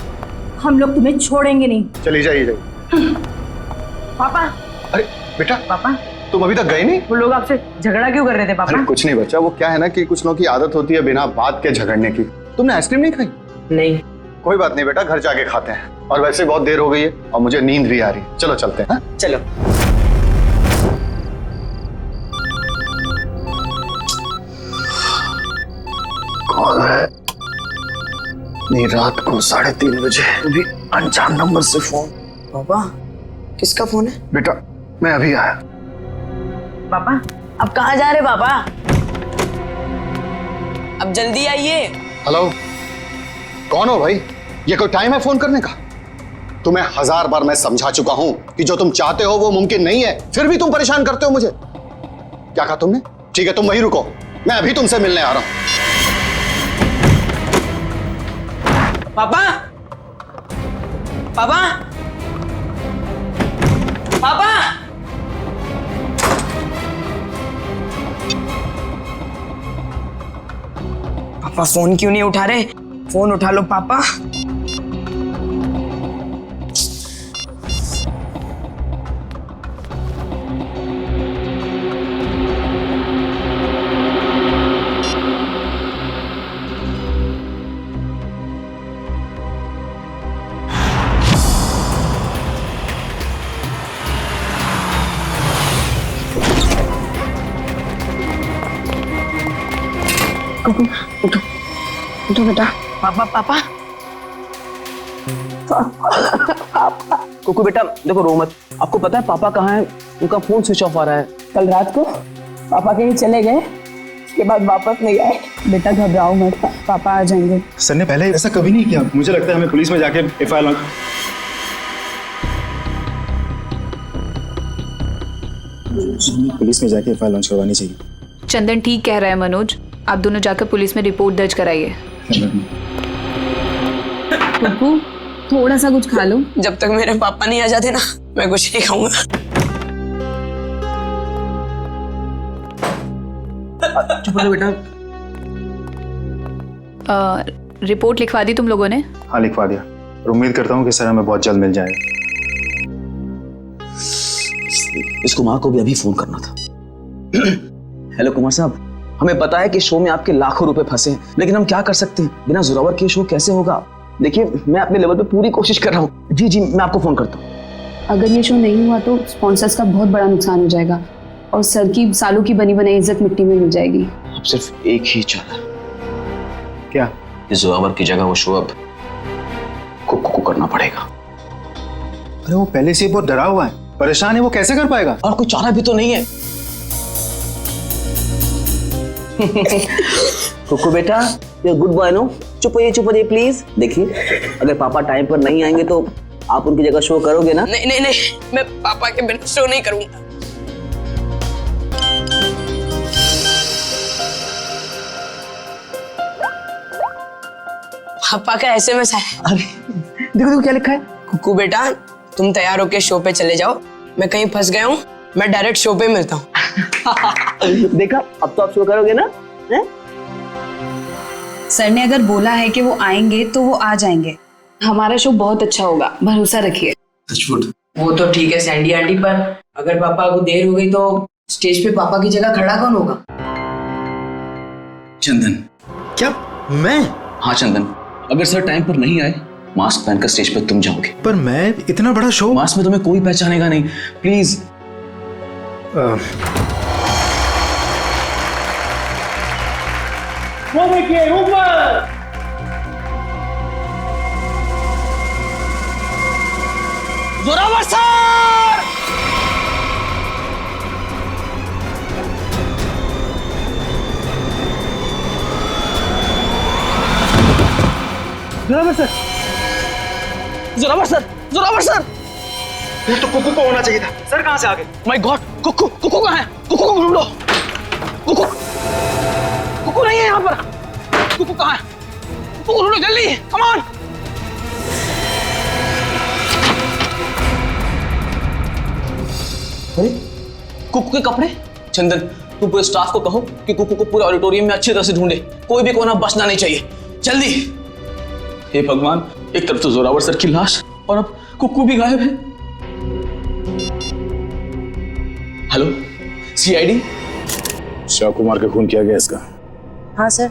हम लोग तुम्हें छोड़ेंगे नहीं। चलिए, जाइए। पापा। अरे बेटा, पापा तुम अभी तक गए नहीं? वो लोग आपसे झगड़ा क्यों कर रहे थे पापा? अरे कुछ नहीं बच्चा, वो क्या है ना कि कुछ लोगों की आदत होती है बिना बात के झगड़ने की। तुमने आइसक्रीम नहीं खाई? नहीं। कोई बात नहीं बेटा, घर जाके खाते हैं। और वैसे बहुत देर हो गई है और मुझे नींद भी आ रही है। चलो चलते हैं। चलो। कौन है? नहीं, रात को 3:30 बजे भी अनजान नंबर से फोन। पापा, किसका फोन है? बेटा, मैं अभी आया। पापा, अब कहाँ जा रहे पापा? अब जल्दी आइए। हेलो, कौन हो भाई? ये कोई टाइम है फोन करने का? तुम्हें 1000 बार मैं समझा चुका हूं कि जो तुम चाहते हो वो मुमकिन नहीं है, फिर भी तुम परेशान करते हो मुझे। क्या कहा तुमने? ठीक है, तुम वहीं रुको, मैं अभी तुमसे मिलने आ रहा हूं। पापा, पापा, पापा, पापा फोन क्यों नहीं उठा रहे? फोन उठा लो पापा। उठो उठो उठो बेटा। पापा पापा कुकू बेटा देखो, रो मत। आपको पता है पापा कहाँ है? उनका फोन स्विच ऑफ आ रहा है। कल रात को पापा कहीं चले गए, उसके बाद वापस नहीं आए। बेटा घबराओ मत, पापा आ जाएंगे। सर ने पहले ऐसा कभी नहीं किया। मुझे लगता है हमें पुलिस में जाके एफआईआर लॉन्च करवानी चाहिए। चंदन ठीक कह रहा है मनोज, आप दोनों जाकर पुलिस में रिपोर्ट दर्ज कराइए। पप्पू थोड़ा सा कुछ खा लो। जब तक मेरे पापा नहीं आ जाते ना, मैं कुछ नहीं खाऊंगा। चुप रहो बेटा। रिपोर्ट लिखवा दी तुम लोगों ने? हाँ लिखवा दिया, और उम्मीद करता हूँ कि सर हमें बहुत जल्द मिल जाएगा। इस कुमार को भी अभी फोन करना था। हेलो कुमार साहब, हमें पता है कि शो में आपके लाखों रुपए फंसे हैं, लेकिन हम क्या कर सकते हैं? बिना जोरावर के शो कैसे होगा? देखिए मैं अपने लेवल पे पूरी कोशिश कर रहा हूँ। जी जी, मैं आपको फोन करता हूँ। अगर ये शो नहीं हुआ तो स्पॉन्सर्स का बहुत बड़ा नुकसान हो जाएगा और सर की सालों की बनी बनाई इज्जत मिट्टी में मिल जाएगी। अब सिर्फ एक ही चाल है। क्या? इस जोरावर की जगह वो शो अब कुकू को करना पड़ेगा। अरे वो पहले से बहुत डरा हुआ है, परेशान है, वो कैसे कर पाएगा? और कोई चारा भी तो नहीं है। कुकू बेटा, ये गुड बॉय नो, चुप होइए प्लीज। देखिए अगर पापा टाइम पर नहीं आएंगे तो आप उनकी जगह शो करोगे ना? नहीं नहीं नहीं, मैं पापा के बिना शो नहीं करूंगा। पापा का एसएमएस है। अरे देखो क्या लिखा है। कुकू बेटा, तुम तैयार होके शो पे चले जाओ, मैं कहीं फंस गया हूँ, मैं डायरेक्ट शो पे मिलता हूँ। देखा, अब तो आप शो करोगे ना? है? सर ने अगर बोला है कि वो आएंगे तो वो आ जाएंगे। हमारा शो बहुत अच्छा होगा, भरोसा रखिए। वो तो ठीक है सैंडी आंटी, पर अगर पापा को देर हो गई तो स्टेज पे पापा की जगह खड़ा कौन होगा? चंदन। क्या? मैं? हाँ चंदन, अगर सर टाइम पर नहीं आए, मास्क पहनकर स्टेज पर तुम जाओगे। पर मैं इतना बड़ा शो, मास्क में तुम्हें कोई पहचानेगा नहीं, प्लीज। वो देखिए ऊपर, Zorawar sir! Zorawar sir! Zorawar sir! Zorawar sir! ये तो कुकू को होना चाहिए था। सर कहाँ से आ गए? माय गॉड, कुकू कहाँ है? कुकू को ढूंढो। कुकू नहीं है यहाँ पर। कुकू कहाँ है? कुकू ढूंढो जल्दी, कम ऑन। अरे कुकू के कपड़े। चंदन, तुम पूरे स्टाफ को कहो कि कुकू को पूरे ऑडिटोरियम में अच्छी तरह से ढूंढे, कोई भी कोना बचना नहीं चाहिए, जल्दी। हे भगवान, एक तरफ तो जोरावर सर की लाश और अब कुकू भी गायब है। Hello CID? शिव कुमार का खून किया गया इसका? हाँ सर,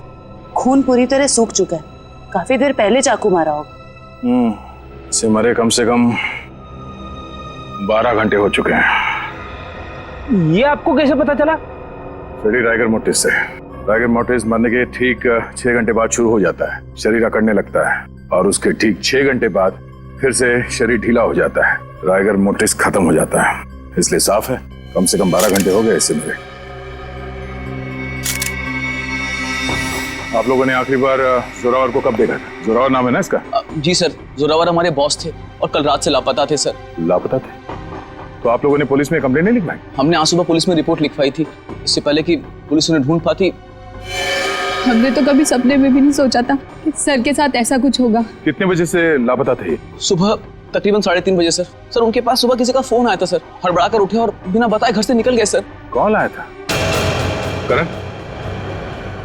खून पूरी तरह सूख चुका है, काफी देर पहले चाकू मारा होगा। इसे मरे कम से कम 12 घंटे हो चुके हैं। ये आपको कैसे पता चला? फ्रेडी राइगर मोटिस से। राइगर मोटिस मरने के ठीक 6 घंटे बाद शुरू हो जाता है, शरीर अकड़ने लगता है और उसके ठीक 6 घंटे बाद फिर से शरीर ढीला हो जाता है, राइगर मोटिस खत्म हो जाता है। इसलिए साफ है कम से कम 12 घंटे हो गए इससे मरे। आप लोगों ने आखिरी बार जोरावर को कब देखा था? जोरावर नाम है ना इसका? जी सर, जोरावर हमारे बॉस थे और कल रात से लापता थे सर। लापता थे? तो आप लोगों ने पुलिस में कंप्लेंट नहीं लिखवाई? हमने आज सुबह पुलिस में रिपोर्ट लिखवाई थी, इससे पहले कि पुलिस उन्हें ढूंढ पाती। हमने तो कभी सपने में भी नहीं सोचा था कि सर के साथ ऐसा कुछ होगा। कितने बजे से लापता थे? सुबह तकरीबन 3:30 बजे सर। सर उनके पास सुबह किसी का फोन आया था सर, हड़बड़ा कर उठे और बिना बताए घर से निकल गए सर। कौन आया था? करण,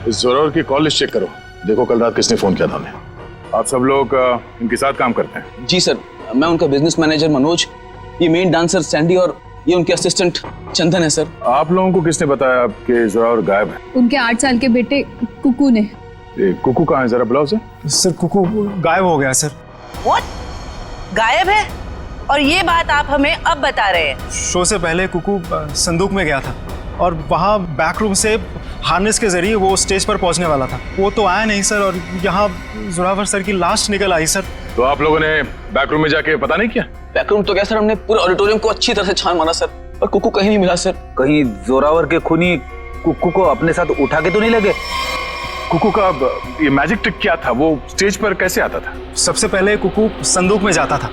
इस जोरावर की कॉल लिस्ट चेक करो, देखो कल रात किसने फोन किया था उन्हें। आप सब लोग इनके साथ काम करते हैं? जी सर, मैं उनका बिजनेस मैनेजर मनोज, ये मेन डांसर सैंडी और ये उनके असिस्टेंट चंदन है सर। आप लोगों को किसने बताया कि जोरावर गायब है? उनके 8 साल के बेटे कुकू ने। कुकू कहाँ है, जरा बुलाओ उसे। सर कुकू गायब हो गया सर। What? गायब है? और ये बात आप हमें अब बता रहे हैं? शो से पहले कुकू संदूक में गया था और वहाँ बैक रूम से हार्नेस के जरिए वो स्टेज पर पहुँचने वाला था। वो तो आया नहीं सर, और यहाँ जोरावर सर की लाश निकल आई सर। तो आप लोगों ने बैक रूम में जाके पता नहीं किया? बैक रूम तो क्या सर, हमने पूरे ऑडिटोरियम को अच्छी तरह से छान मारा सर, पर कुकू कहीं नहीं मिला सर। कहीं जोरावर के खूनी कुकू को अपने साथ उठा के तो नहीं लगे? कुकू का ये मैजिक ट्रिक क्या था? वो स्टेज पर कैसे आता था? सबसे पहले कुकू संदूक में जाता था,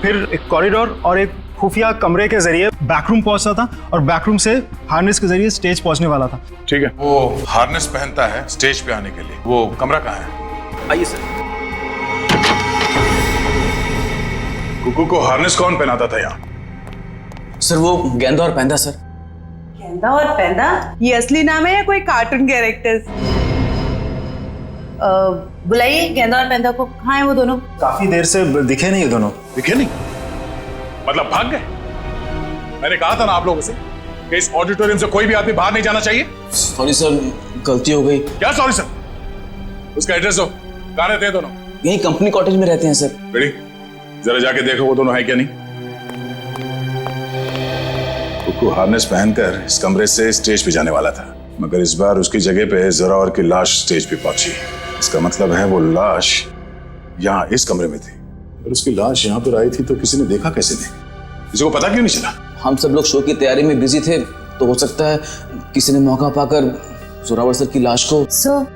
फिर एक कॉरिडोर और एक खुफिया कमरे के जरिए बैकरूम पहुंचता था और बैकरूम से हार्नेस के जरिए स्टेज पहुंचने वाला था। ठीक है। वो हार्नेस पहनता है स्टेज पे आने के लिए, वो कमरा कहाँ है? आइए सर। कुकू को हार्नेस कौन पहनाता था यहाँ? सर वो गेंदा और पैंदा सर। गेंदा और पैंदा? ये असली नाम है या कोई कार्टून कैरेक्टर्स? बुलाइए गेंदा और पैंदा को, कहाँ है वो दोनों? काफी देर से दिखे नहीं दोनों। दिखे नहीं? मतलब भाग गए? मैंने कहा था ना आप लोगों से कि इस ऑडिटोरियम से कोई भी आदमी बाहर नहीं जाना चाहिए। सॉरी सर, गलती हो गई। क्या सॉरी सर? उसका एड्रेस दो, कहाँ रहते हैं दोनों? यही कंपनी कॉटेज में रहते हैं सर। रेडी, जरा जाके देखो वो दोनों है क्या नहीं। कुकू हार्नेस पहनकर इस कमरे से स्टेज पे जाने वाला था, मगर इस बार उसकी जगह पे जोरावर की लाश स्टेज पे पहुंची। इसका मतलब है वो लाश यहाँ इस कमरे में थी, और उसकी लाश यहाँ पर आई थी तो किसी ने देखा कैसे नहीं? किसी को पता क्यों नहीं चला? हम सब लोग शो की तैयारी में बिजी थे, तो हो सकता है किसी ने मौका पाकर जोरावर सर की लाश को। सर,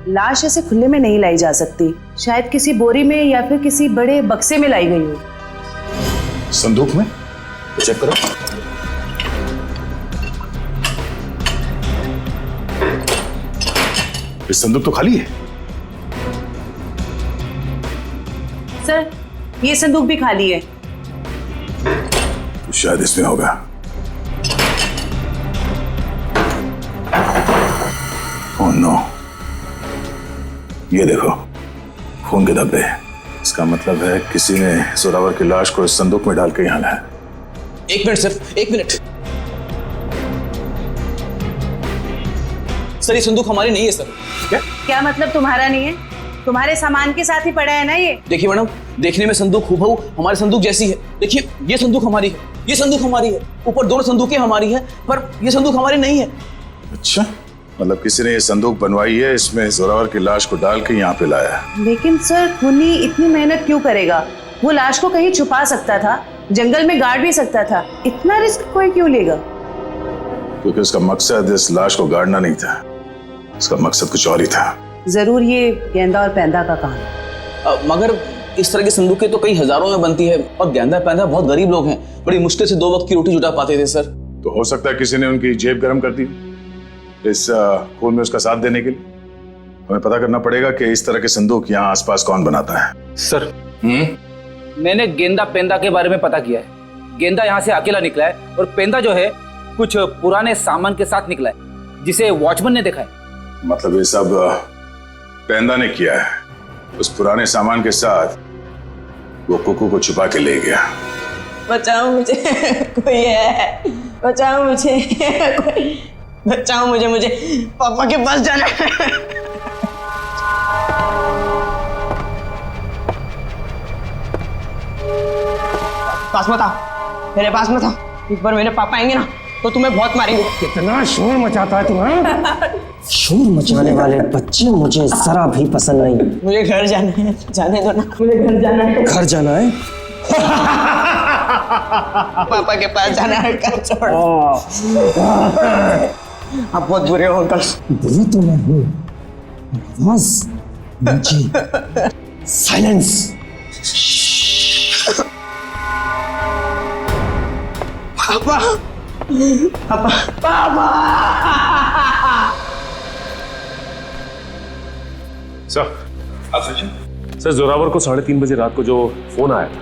लाश ऐसे खुले में नहीं लाई जा सकती, शायद किसी बोरी में या फिर किसी बड़े बक्से में लाई गई हो। संदूक में? तो चेक करो। इस संदूक तो खाली है। सर, ये संदूक भी खाली है। तो शायद इसमें होगा। ओह नो, ये देखो खून के धब्बे। इसका मतलब है किसी ने जोरावर की लाश को इस संदूक में डाल के यहाँ लाया। एक मिनट सर, एक मिनट। सर ये संदूक हमारी नहीं है सर। क्या मतलब तुम्हारा नहीं है? तुम्हारे सामान के साथ ही पड़ा है ना ये। देखिए मैडम, देखने में संदूक हूबहू हमारे संदूक जैसी है। देखिए ये संदूक हमारी है, ये संदूक हमारी है, ऊपर दोनों संदूकें हमारी है, पर ये संदूक हमारी नहीं है। अच्छा, मतलब किसी ने ये संदूक बनवाई है, इसमें जोरावर की लाश को डाल के यहाँ पे लाया। लेकिन सर खूनी इतनी मेहनत क्यों करेगा? वो लाश को कहीं छुपा सकता था, जंगल में गाड़ भी सकता था, इतना रिस्क कोई क्यों लेगा? क्योंकि उसका मकसद इस लाश को गाड़ना नहीं था, उसका मकसद कुछ और ही था। जरूर ये गेंदा और पैंदा का काम है। मगर इस तरह की संदूकें तो कई हजारों में बनती है, और गेंदा पैंदा बहुत गरीब लोग हैं, बड़ी मुश्किल से 2 वक्त की रोटी जुटा पाते थे सर। तो हो सकता है किसी ने उनकी जेब गर्म कर दी इस खून में उसका साथ देने के लिए। हमें पता करना पड़ेगा कि इस तरह के संदूक यहाँ आसपास कौन बनाता है। सर, मैंने गेंदा पेंदा के बारे में पता किया है। गेंदा यहाँ से अकेला निकला है, और पेंदा जो है कुछ पुराने सामान के साथ निकला है, जिसे वॉचमैन ने देखा है। मतलब ये सब पेंदा ने किया है। उस पुराने सामान के साथ वो कुकू को छुपा के ले गया। बचाओ मुझे, कोई है, बचाओ मुझे, कोई बचाओ मुझे, मुझे पापा के पास जाना है। पास मत आओ, मेरे पास मत आओ। एक बार मेरे पापा आएंगे ना तो तुम्हें बहुत मारेंगे। कितना शोर मचाता है तुम्हें? शोर मचाने वाले बच्चे मुझे जरा भी पसंद नहीं। मुझे घर जाना है, जाने दो ना, मुझे घर जाना है। घर जाना है? पापा के पास जाना है, घर छोड़। आप बहुत बुरे हो अंकल। बुरे तो मैं हूँ, साइलेंस। पापा पापा पापा। सर सर जोरावर को 3:30 बजे रात को जो फोन आया था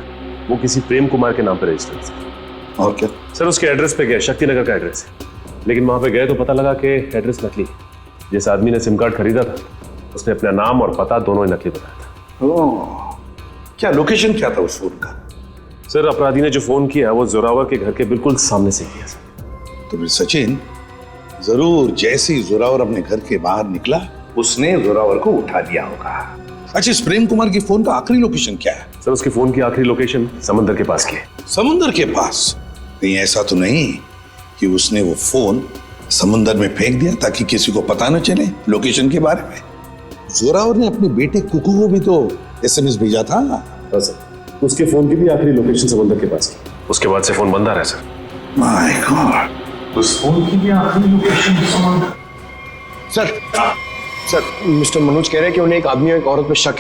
वो किसी प्रेम कुमार के नाम पर रजिस्टर्ड था। और क्या? सर उसके एड्रेस पे गए, शक्तिनगर का एड्रेस है, लेकिन वहां पे गए तो पता लगा कि एड्रेस नकली है। जिस आदमी ने सिम कार्ड खरीदा था उसने अपना नाम और पता दोनों ही नकली बताया था। ओह, क्या लोकेशन क्या था उस फोन का? सर अपराधी ने जो फोन किया वो जोरावर के घर के बिल्कुल सामने से किया सर। तो फिर सचिन जरूर जैसे ही जोरावर अपने घर के बाहर निकला उसने जोरावर को उठा लिया होगा। अच्छा, इस प्रेम कुमार की फोन का आखिरी लोकेशन क्या है? सर उसके फोन की आखिरी लोकेशन समुद्र के पास की है। समुद्र के पास? कहीं ऐसा तो नहीं कि उसने वो फोन समुद्र में फेंक दिया ताकि किसी को पता न चले लोकेशन के बारे में? जोरावर ने अपने बेटे कुकू को भी तो SMS भेजा था। हाँ सर, उसके फोन की भी आखिरी लोकेशन समुद्र के पास की। उसके बाद से फोन बंद आ रहा है सर। माय गॉड, उस फोन की भी आखिरी लोकेशन समुद्र। सर मिस्टर मनोज कह रहे हैं कि उन्हें एक आदमी और एक औरत पे शक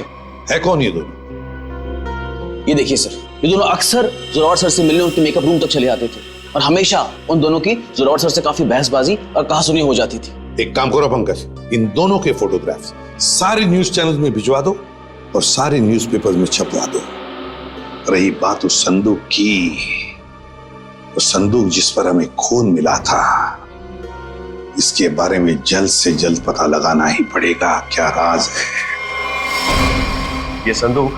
है। कौन ये दोनों? ये देखिए सर, ये दोनों अक्सर जोरावर सर से मिलने उनके मेकअप रूम तक चले आते थे और हमेशा उन दोनों की जोरावर सर से काफी बहसबाजी और कहासुनी हो जाती थी। एक काम करो पंकज, इन दोनों के फोटोग्राफ्स सारे न्यूज चैनल्स में भिजवा दो और सारे न्यूज़पेपर्स में छपवा दो। रही बात उस संदूक की, वो संदूक जिस पर हमें खून मिला था, इसके बारे में जल्द से जल्द पता लगाना ही पड़ेगा। क्या राज है? ये संदूक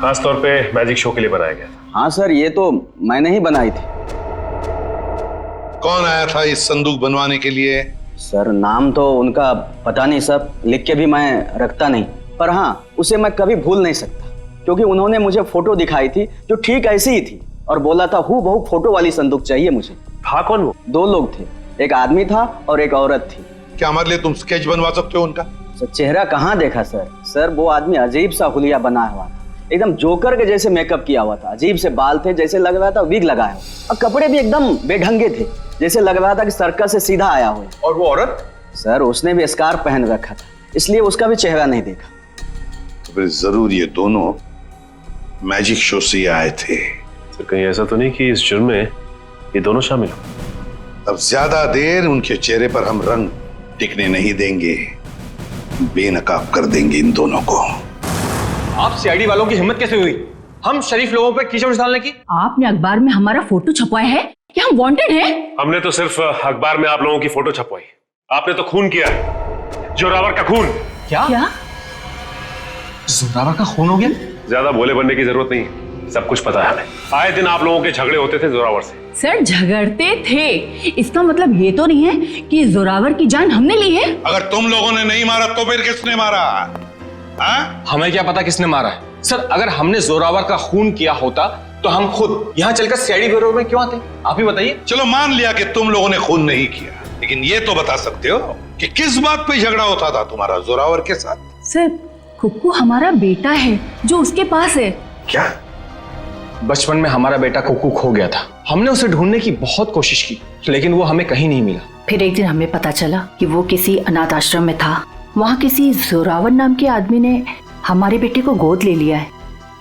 खास तौर पे मैजिक शो के लिए बनाया गया था। हाँ सर, ये तो मैंने ही बनाई थी। कौन आया था इस संदूक बनवाने के लिए? सर नाम तो उनका पता नहीं सर, लिख के भी मैं रखता नहीं, पर हाँ उसे मैं कभी भूल नहीं सकता क्योंकि उन्होंने मुझे फोटो दिखाई थी जो ठीक ऐसी ही थी और बोला था हूबहू फोटो वाली संदूक चाहिए मुझे। था कौन वो? 2 लोग थे, एक आदमी था और एक औरत थी। क्या हमारे लिए तुम स्केच बनवा सकते हो उनका? सर चेहरा कहाँ देखा सर, वो आदमी अजीब सा हुलिया बना हुआ था, एकदम जोकर के जैसे मेकअप किया हुआ था, अजीब से बाल थे, जैसे लग रहा था विग लगाया हो, और कपड़े भी एकदम बेढंगे थे, जैसे लग रहा था कि सर्कस से सीधा आया हो। और वो औरत? सर उसने भी स्कार्फ पहन रखा था, इसलिए उसका भी चेहरा नहीं देखा। तो फिर जरूर ये दोनों मैजिक शो से आए थे। सर कहीं ऐसा तो नहीं कि इस जुर्म में ये दोनों शामिल हो? अब ज्यादा देर उनके चेहरे पर हम रंग टिकने नहीं देंगे, बेनकाब कर देंगे इन दोनों को। आप सीआईडी वालों की हिम्मत कैसे हुई हम शरीफ लोगों पर कीचड़ डालने की? आपने अखबार में हमारा फोटो छपवाया है कि हम वांटेड हैं? हमने तो सिर्फ अखबार में आप लोगों की फोटो छपवाई, आपने तो खून किया, जोरावर का खून। क्या? जोरावर का खून हो गया? ज्यादा भोले बनने की जरूरत नहीं, सब कुछ पता है हमें। आए दिन आप लोगों के झगड़े होते थे जोरावर से। सर झगड़ते थे, इसका मतलब ये तो नहीं है कि जोरावर की जान हमने ली है। अगर तुम लोगों ने नहीं मारा तो फिर किसने मारा? हमें क्या पता किसने मारा है? सर अगर हमने जोरावर का खून किया होता तो हम खुद यहाँ चलकर सीआईडी ब्यूरो में क्यों आते? आप ही बताइए। चलो मान लिया कि तुम लोगों ने खून नहीं किया, लेकिन ये तो बता सकते हो कि किस बात पे झगड़ा होता था तुम्हारा जोरावर के साथ? सर कुक्कू हमारा बेटा है जो उसके पास है। क्या? बचपन में हमारा बेटा कुक्कू खो गया था, हमने उसे ढूंढने की बहुत कोशिश की लेकिन वो हमें कहीं नहीं मिला। फिर एक दिन हमें पता चला कि वो किसी अनाथ आश्रम में था, वहाँ किसी जोरावर नाम के आदमी ने हमारे बेटे को गोद ले लिया है।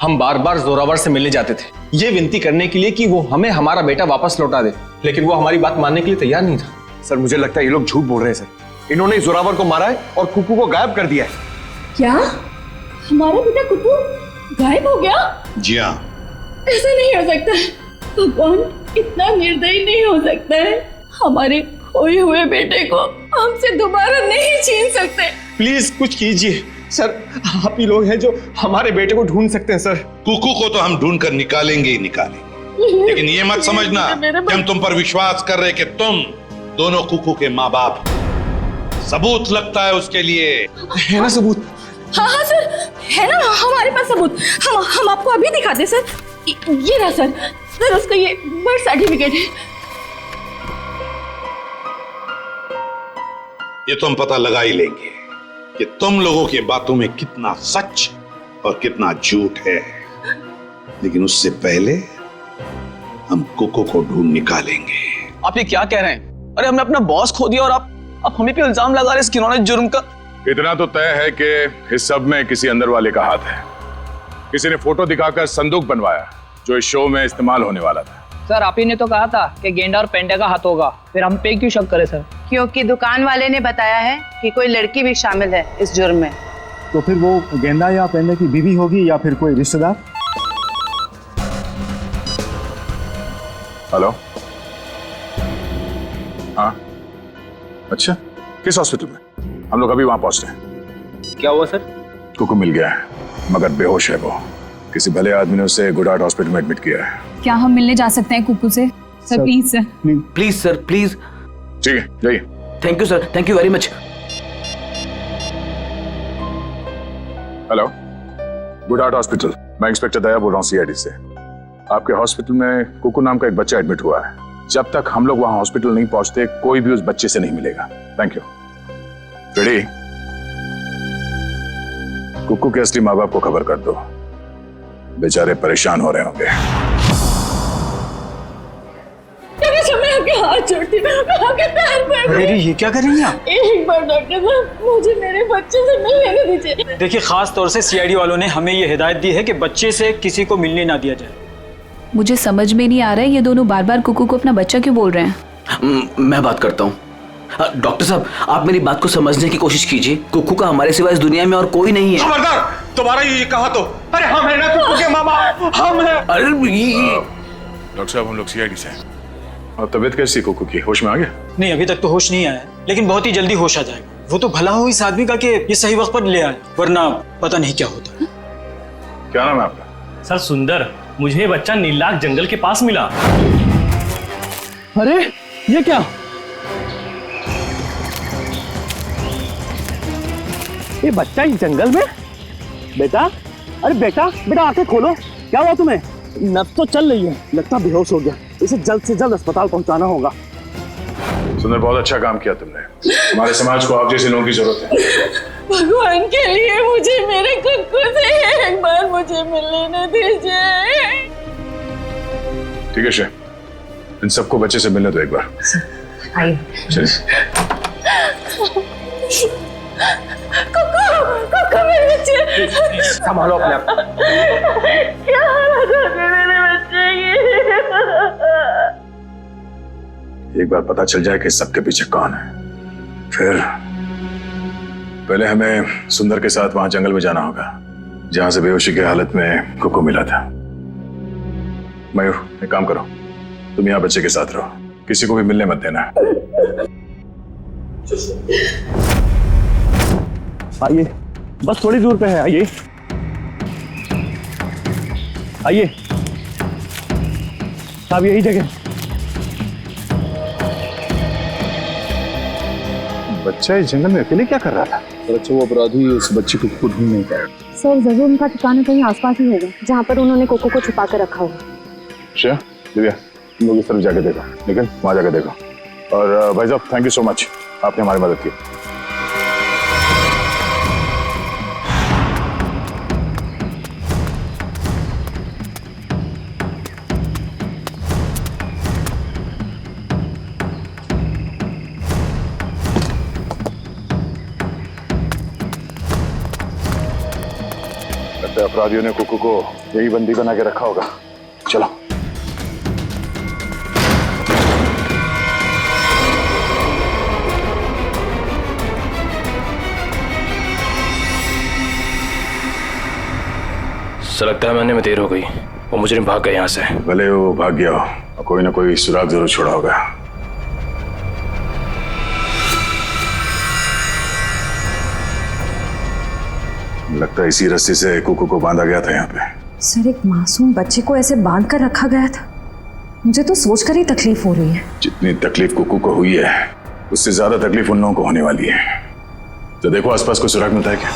हम बार बार जोरावर से मिलने जाते थे ये विनती करने के लिए कि वो हमें हमारा बेटा वापस लौटा दे, लेकिन वो हमारी बात मानने के लिए तैयार नहीं था। सर मुझे लगता है ये लोग झूठ बोल रहे हैं सर, इन्होंने जोरावर को मारा है और कुक्कू को गायब कर दिया है। क्या हमारा बेटा कुक्कू गायब हो गया? जी हाँ। ऐसा नहीं हो सकता, भगवान इतना निर्दयी नहीं हो सकता है, हमारे खोए हुए बेटे को हमसे दोबारा नहीं छीन सकते। प्लीज कुछ कीजिए सर, आप ही लोग हैं जो हमारे बेटे को ढूंढ सकते हैं। सर कुक्कू को तो हम ढूंढ कर निकालेंगे ही निकालेंगे, लेकिन ये मत समझना कि हम तुम पर विश्वास कर रहे कि तुम दोनों कुक्कू के माँ बाप। सबूत लगता है उसके लिए, है ना सबूत? हाँ सर है ना हमारे पास सबूत, हम आपको अभी दिखाते सर। ये रहा सर उसका ये बर्थ सर्टिफिकेट है। ये तो हम पता लगा ही लेंगे कि तुम लोगों की बातों में कितना सच और कितना झूठ है, लेकिन उससे पहले हम कुक्कू को ढूंढ निकालेंगे। आप ये क्या कह रहे हैं? अरे हमने अपना बॉस खो दिया और आप हमें पे इल्जाम लगा रहे इस घिनौने जुर्म का। इतना तो तय है कि इस सब में किसी अंदर वाले का हाथ है। किसी ने फोटो दिखाकर संदूक बनवाया जो इस शो में इस्तेमाल होने वाला था। सर आप ही ने तो कहा था कि गेंडा और पेंडा का हाथ होगा, फिर हम पे क्यों शक करें सर? क्योंकि दुकान वाले ने बताया है कि कोई लड़की भी शामिल है इस जुर्म में। तो फिर वो गेंदा या पेंडे की बीवी होगी या फिर कोई रिश्तेदार? हेलो, हाँ अच्छा, किस हॉस्पिटल में? हम लोग अभी वहां पहुंच रहे हैं। क्या हुआ सर? कुकू मिल गया है मगर बेहोश है वो। किसी भले आदमी ने उसे गुड हार्ट हॉस्पिटल में एडमिट किया है। क्या हम मिलने जा सकते हैं कुकू से? Sir please sir. Please sir please. ठीक है जाइए। Thank you sir, thank you very much. Hello, good heart hospital, मैं इंस्पेक्टर दया बोल रहा हूँ सीआईडी से। आपके हॉस्पिटल में कुकू नाम का एक बच्चा एडमिट हुआ है। जब तक हम लोग वहां हॉस्पिटल नहीं पहुंचते कोई भी उस बच्चे से नहीं मिलेगा। Thank you. रेडी? कुकू के असली माँ बाप को खबर कर दो, बेचारे परेशान हो रहे होंगे। मैं आपके हाथ जोड़ती हूँ, मैं आपके पैर पड़ रही हूँ। ये क्या कर रही हैं आप? एक बार डॉक्टर साहब मुझे मेरे बच्चे से मिलने दीजिए। देखिए, खास तौर से सीआईडी वालों ने हमें ये हिदायत दी है कि बच्चे से किसी को मिलने ना दिया जाए। मुझे समझ में नहीं आ रहा है ये दोनों बार बार कुकू को अपना बच्चा क्यों बोल रहे हैं। मैं बात करता हूँ। डॉक्टर साहब आप मेरी बात को समझने की कोशिश कीजिए। कुकू का हमारे सिवा इस दुनिया में और कोई नहीं है। खबरदार, तुम्हारा ये कहा तो। अरे हम है ना कुकू के माँ बाप, हम है। अरे डॉक्टर साहब हम लोग सीआईडी से हैं। और तबीयत कैसी कुकू की? होश में आ गया? नहीं, अभी तक तो होश नहीं आया, लेकिन बहुत ही जल्दी होश आ जाएगा। वो तो भला हो इस आदमी का कि ये सही वक्त पर ले आए, वरना पता नहीं क्या होता। क्या नाम है आपका? सर सुंदर, मुझे ये बच्चा नीलाग जंगल के पास मिला। अरे ये क्या? ये बच्चा इस जंगल में? बेटा, अरे बेटा बेटा आंखें खोलो, क्या हुआ तुम्हें? नब्ज तो चल रही है, लगता बेहोश हो गया। इसे जल्द से जल्द अस्पताल पहुंचाना होगा। सुंदर, बहुत अच्छा काम किया तुमने। हमारे समाज को आप जैसे लोगों की जरूरत है। भगवान के लिए मुझे मेरे कुक्कू से एक बार मुझे मिलने दीजिए। ठीक है शे, इन सबको बच्चे से मिलने दो एक बार। आइए। कुक्कू मेरे बच्चे। संभालो अपने आप। क्या हालत हो गई मेरे बच्चे की? एक बार पता चल जाए कि सबके पीछे कौन है, फिर पहले हमें सुंदर के साथ वहां जंगल में जाना होगा जहां से बेहोशी की हालत में कुकू मिला था। मयूर, एक काम करो, तुम यहाँ बच्चे के साथ रहो, किसी को भी मिलने मत देना। आइए, बस थोड़ी दूर पे है। आइए आइए साहब, यही जगह। बच्चा इस जंगल में अकेले क्या कर रहा था? अच्छा, वो अपराधी उस बच्चे को ढूंढ नहीं पाया। सर जरूर उनका ठिकाना कहीं आसपास ही होगा जहाँ पर उन्होंने कोको को छुपा कर रखा होगा। अच्छा दिव्या, तुम लोग इस तरफ जाके देखो, लेकिन वहां जाके देखो। और भाई साहब थैंक यू सो मच, आपने हमारी मदद की। अपराधियों ने कुकू को यही बंदी बना के रखा होगा। चलो। सर लगता है मैंने में देर हो गई, वो मुजरिम भाग गए यहाँ से। भले वो भाग गया हो, और कोई ना कोई सुराग जरूर छोड़ा होगा। लगता है इसी रस्सी से कुकू को बांधा गया था यहाँ पे। सर एक मासूम बच्चे को ऐसे बांध कर रखा गया था, मुझे तो सोचकर ही तकलीफ हो रही है। जितनी तकलीफ कुकू को हुई है उससे ज्यादा तकलीफ उन लोगों को होने वाली है। तो देखो आसपास कोई सुराग मिलता है क्या?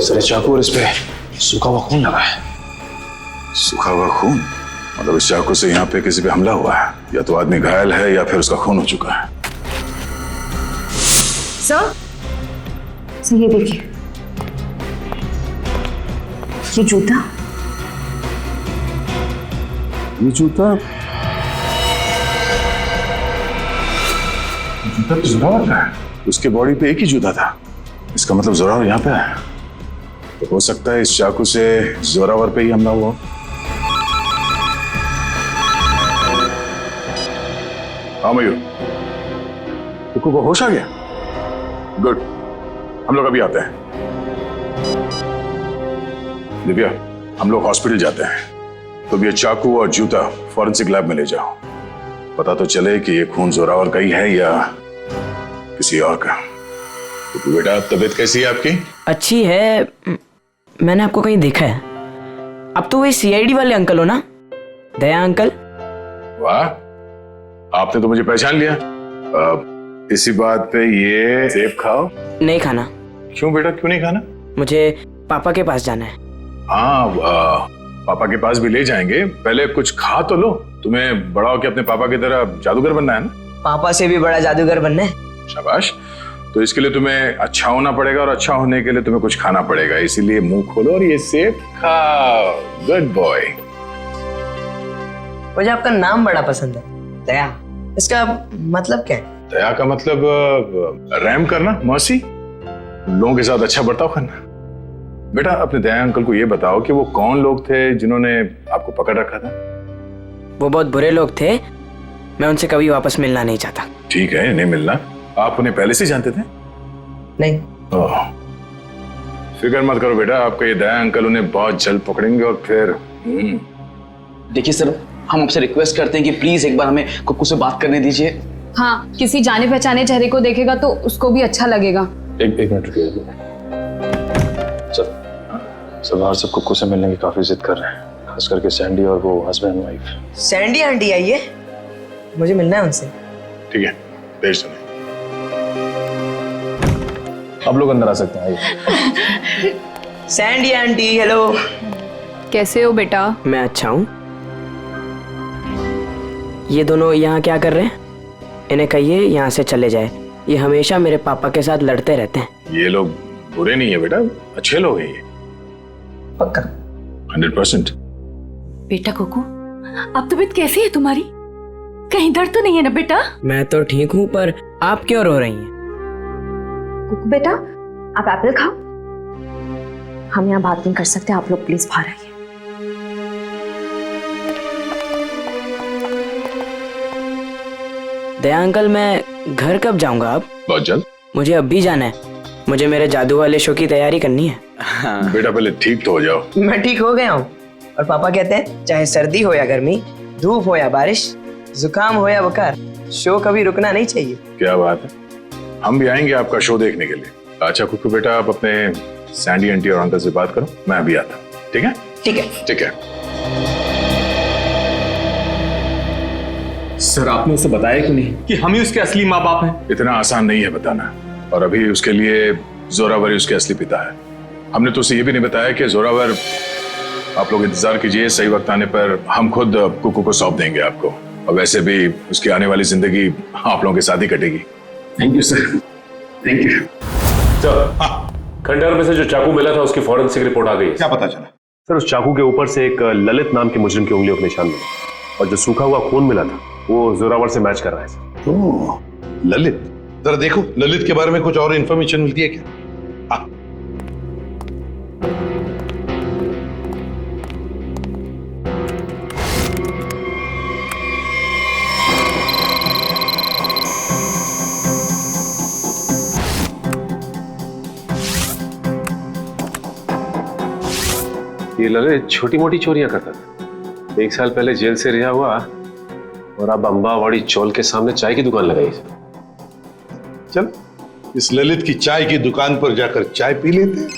सर चाकू और इस पे सूखा हुआ खून लगा है। सूखा हुआ खून? मतलब इस चाकू से यहाँ पे किसी पे हमला हुआ है, या तो आदमी घायल है या फिर उसका खून हो चुका है। सर ये देखिए, ये जूता। ये जूता जूता तो जोरावर का है। उसके बॉडी पे एक ही जूता था, इसका मतलब जोरावर यहाँ पे है। तो हो सकता है इस चाकू से जोरावर पे ही हमला हुआ। हाँ मयूर, कुकू को होश आ गया? गुड, हम लोग अभी आते हैं। दिव्या, हम लोग हॉस्पिटल जाते हैं। तो ये चाकू और जूता फॉरेंसिक लैब में ले जाओ, पता तो चले कि ये खून जोरावर का ही है या किसी और का। तो बेटा, तबीयत कैसी है आपकी? अच्छी है। मैंने आपको कहीं देखा है। अब तो वही सीआईडी वाले अंकल हो ना, दया अंकल? वाह, आपने तो मुझे पहचान लिया। इसी बात पे ये सेब खाओ। नहीं खाना। क्यों बेटा, क्यों नहीं खाना? मुझे पापा के पास जाना है। हाँ, पापा के पास भी ले जाएंगे, पहले कुछ खा तो लो। तुम्हें बड़ा होकर अपने पापा की तरह जादूगर बनना है ना? पापा से भी बड़ा जादूगर बनना है। शाबाश। तो इसके लिए तुम्हें अच्छा होना पड़ेगा, और अच्छा होने के लिए तुम्हें कुछ खाना पड़ेगा। इसीलिए मुंह खोलो और ये सेब खाओ। Good boy. मुझे आपका नाम बड़ा पसंद है, दया। इसका मतलब क्या है? दया का मतलब रहम करना, मर्सी, लोगों के साथ अच्छा बर्ताव करना। बेटा, अपने दया अंकल को ये बताओ कि वो कौन लोग थे जिन्होंने आपको पकड़ रखा था? वो बहुत बुरे लोग थे, मैं उनसे कभी वापस मिलना नहीं चाहता। ठीक है, नहीं मिलना। आप उन्हें पहले से जानते थे? नहीं। फिक्र मत करो बेटा, आपका ये दया अंकल उन्हें बहुत जल्द पकड़ेंगे और फिर देखिए सर, हम आपसे रिक्वेस्ट करते हैं कि प्लीज एक बार हमें कुकू से बात करने दीजिए। हाँ, किसी जाने पहचाने चेहरे को देखेगा तो उसको भी अच्छा लगेगा। एक मिनट रुकिए सब बाहर सब कुकू से मिलने की काफी जिद कर रहे हैं, खास करके सैंडी और वो husband and wife. Sandy aunty आई है, मुझे मिलना है उनसे। ठीक है, भेज दो। आप लोग अंदर आ सकते हैं, आइए। Sandy aunty, hello. कैसे हो बेटा? मैं अच्छा हूँ। ये दोनों यहाँ क्या कर रहे हैं? इन्हें कहिए यहाँ से चले जाए, ये हमेशा मेरे पापा के साथ लड़ते रहते हैं। ये लोग बुरे नहीं है बेटा, अच्छे लोग हैं ये। पक्का? 100%। बेटा कुकू, अब तबीयत कैसी है तुम्हारी? कहीं दर्द तो नहीं है ना बेटा? मैं तो ठीक हूँ, पर आप क्यों रो रही हैं? कुकू बेटा, आप एप्पल खाओ। हम यहाँ बात नहीं कर सकते, आप लोग प्लीज बाहर आइए। दया अंकल, मैं घर कब जाऊंगा? अब बहुत जल्द। मुझे अब भी जाना है, मुझे मेरे जादू वाले शो की तैयारी करनी है। बेटा पहले ठीक तो हो जाओ। मैं ठीक हो गया हूँ, और पापा कहते हैं चाहे सर्दी हो या गर्मी, धूप हो या बारिश, जुकाम हो या बुखार, शो कभी रुकना नहीं चाहिए। क्या बात है, हम भी आएंगे आपका शो देखने के लिए। अच्छा कुकू बेटा, आप अपने सैंडी आंटी और अंकल से बात करो, मैं अभी आता हूँ। ठीक है? ठीक है। ठीक है। सर, आपने उसे बताया क्यों नहीं कि हम ही उसके असली माँ बाप हैं? इतना आसान नहीं है बताना, और अभी उसके लिए जोरावर ही उसके असली पिता है। हमने तो उसे ये भी नहीं बताया कि जोरावर, आप लोग इंतजार कीजिए, सही वक्त आने पर हम खुद कुकू को सौंप देंगे आपको। और वैसे भी उसकी आने वाली जिंदगी आप लोगों के साथ ही कटेगी। Thank you sir, thank you. खंडहर में से जो चाकू मिला था उसकी फॉरेंसिक रिपोर्ट आ गई है। क्या पता चला? सर, उस चाकू के ऊपर से एक ललित नाम के मुजरिम की उंगलियों के निशान मिले, और जो सूखा हुआ खून मिला था वो जोरावर से मैच कर रहा है सर। ओह, ललित, जरा देखो ललित के बारे में कुछ और इंफॉर्मेशन मिलती है क्या? ये ललित छोटी मोटी चोरियां करता था। 1 साल पहले जेल से रिहा हुआ, और अब अम्बावाड़ी चौल के सामने चाय की दुकान लगाई। चल, इस ललित की चाय की दुकान पर जाकर चाय पी लेते हैं।